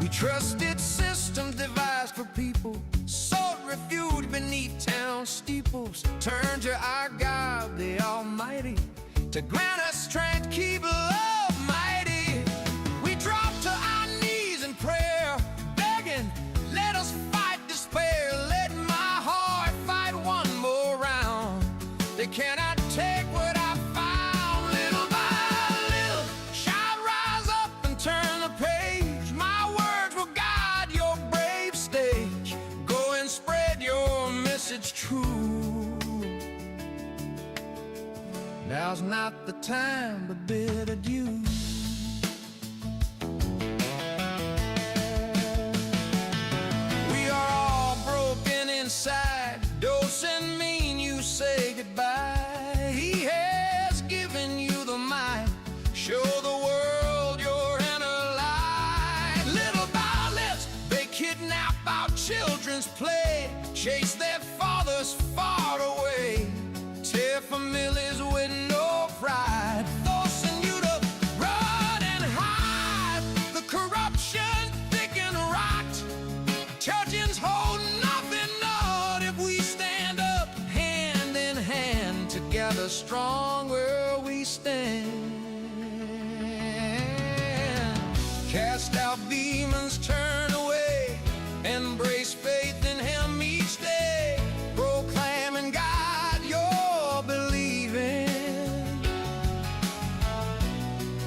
We trusted systems devised for people, sought refuge beneath town steeples, turn to our God, the Almighty, to grant us strength, keep love mighty. We drop to our knees in prayer, begging, let us fight despair. Let my heart fight one more round. They cannot take what I found. Little by little, shall rise up and turn the page. My words will guide your brave stage. Go and spread your message true. Now's not the time to bid adieu. We are all broken inside. Doesn't mean you say goodbye. He has given you the might. Show the world your inner light. Little by little, they kidnap our children's play, chase their fathers far away, tear families with no pride, forcing you to run and hide. The corruption thick and rot, churches hold nothing not. If we stand up hand in hand, together stronger we stand. Cast out demons, turn away, embrace faith in Him each day, proclaiming God you're believing.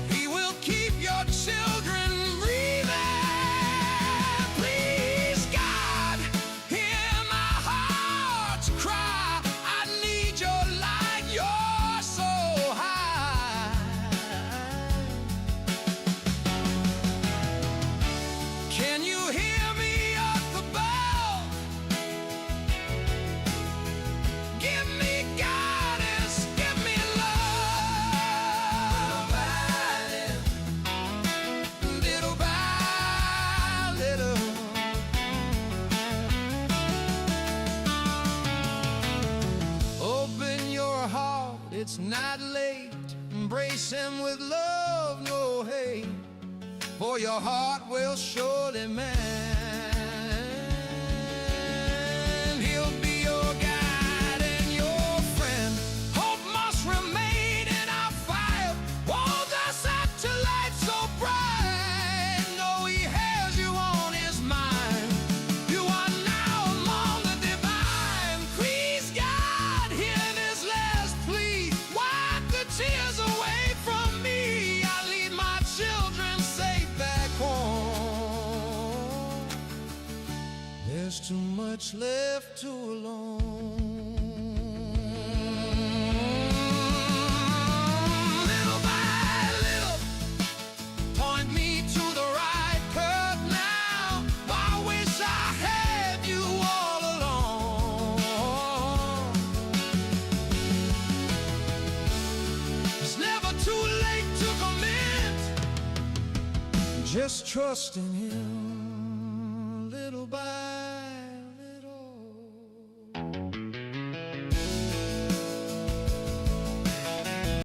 He will keep your children breathing. Please, God, hear my heart's cry. I need your light, you're so high. Can you hear me up above? Give me guidance, give me love. Little by little. Open your heart, it's not late. Embrace Him with love, no hate, for your heart will surely mend. He'll be your guide and left too alone. Little by little, point me to the right curve now. I wish I had you all along. It's never too late to commit, just trust in him.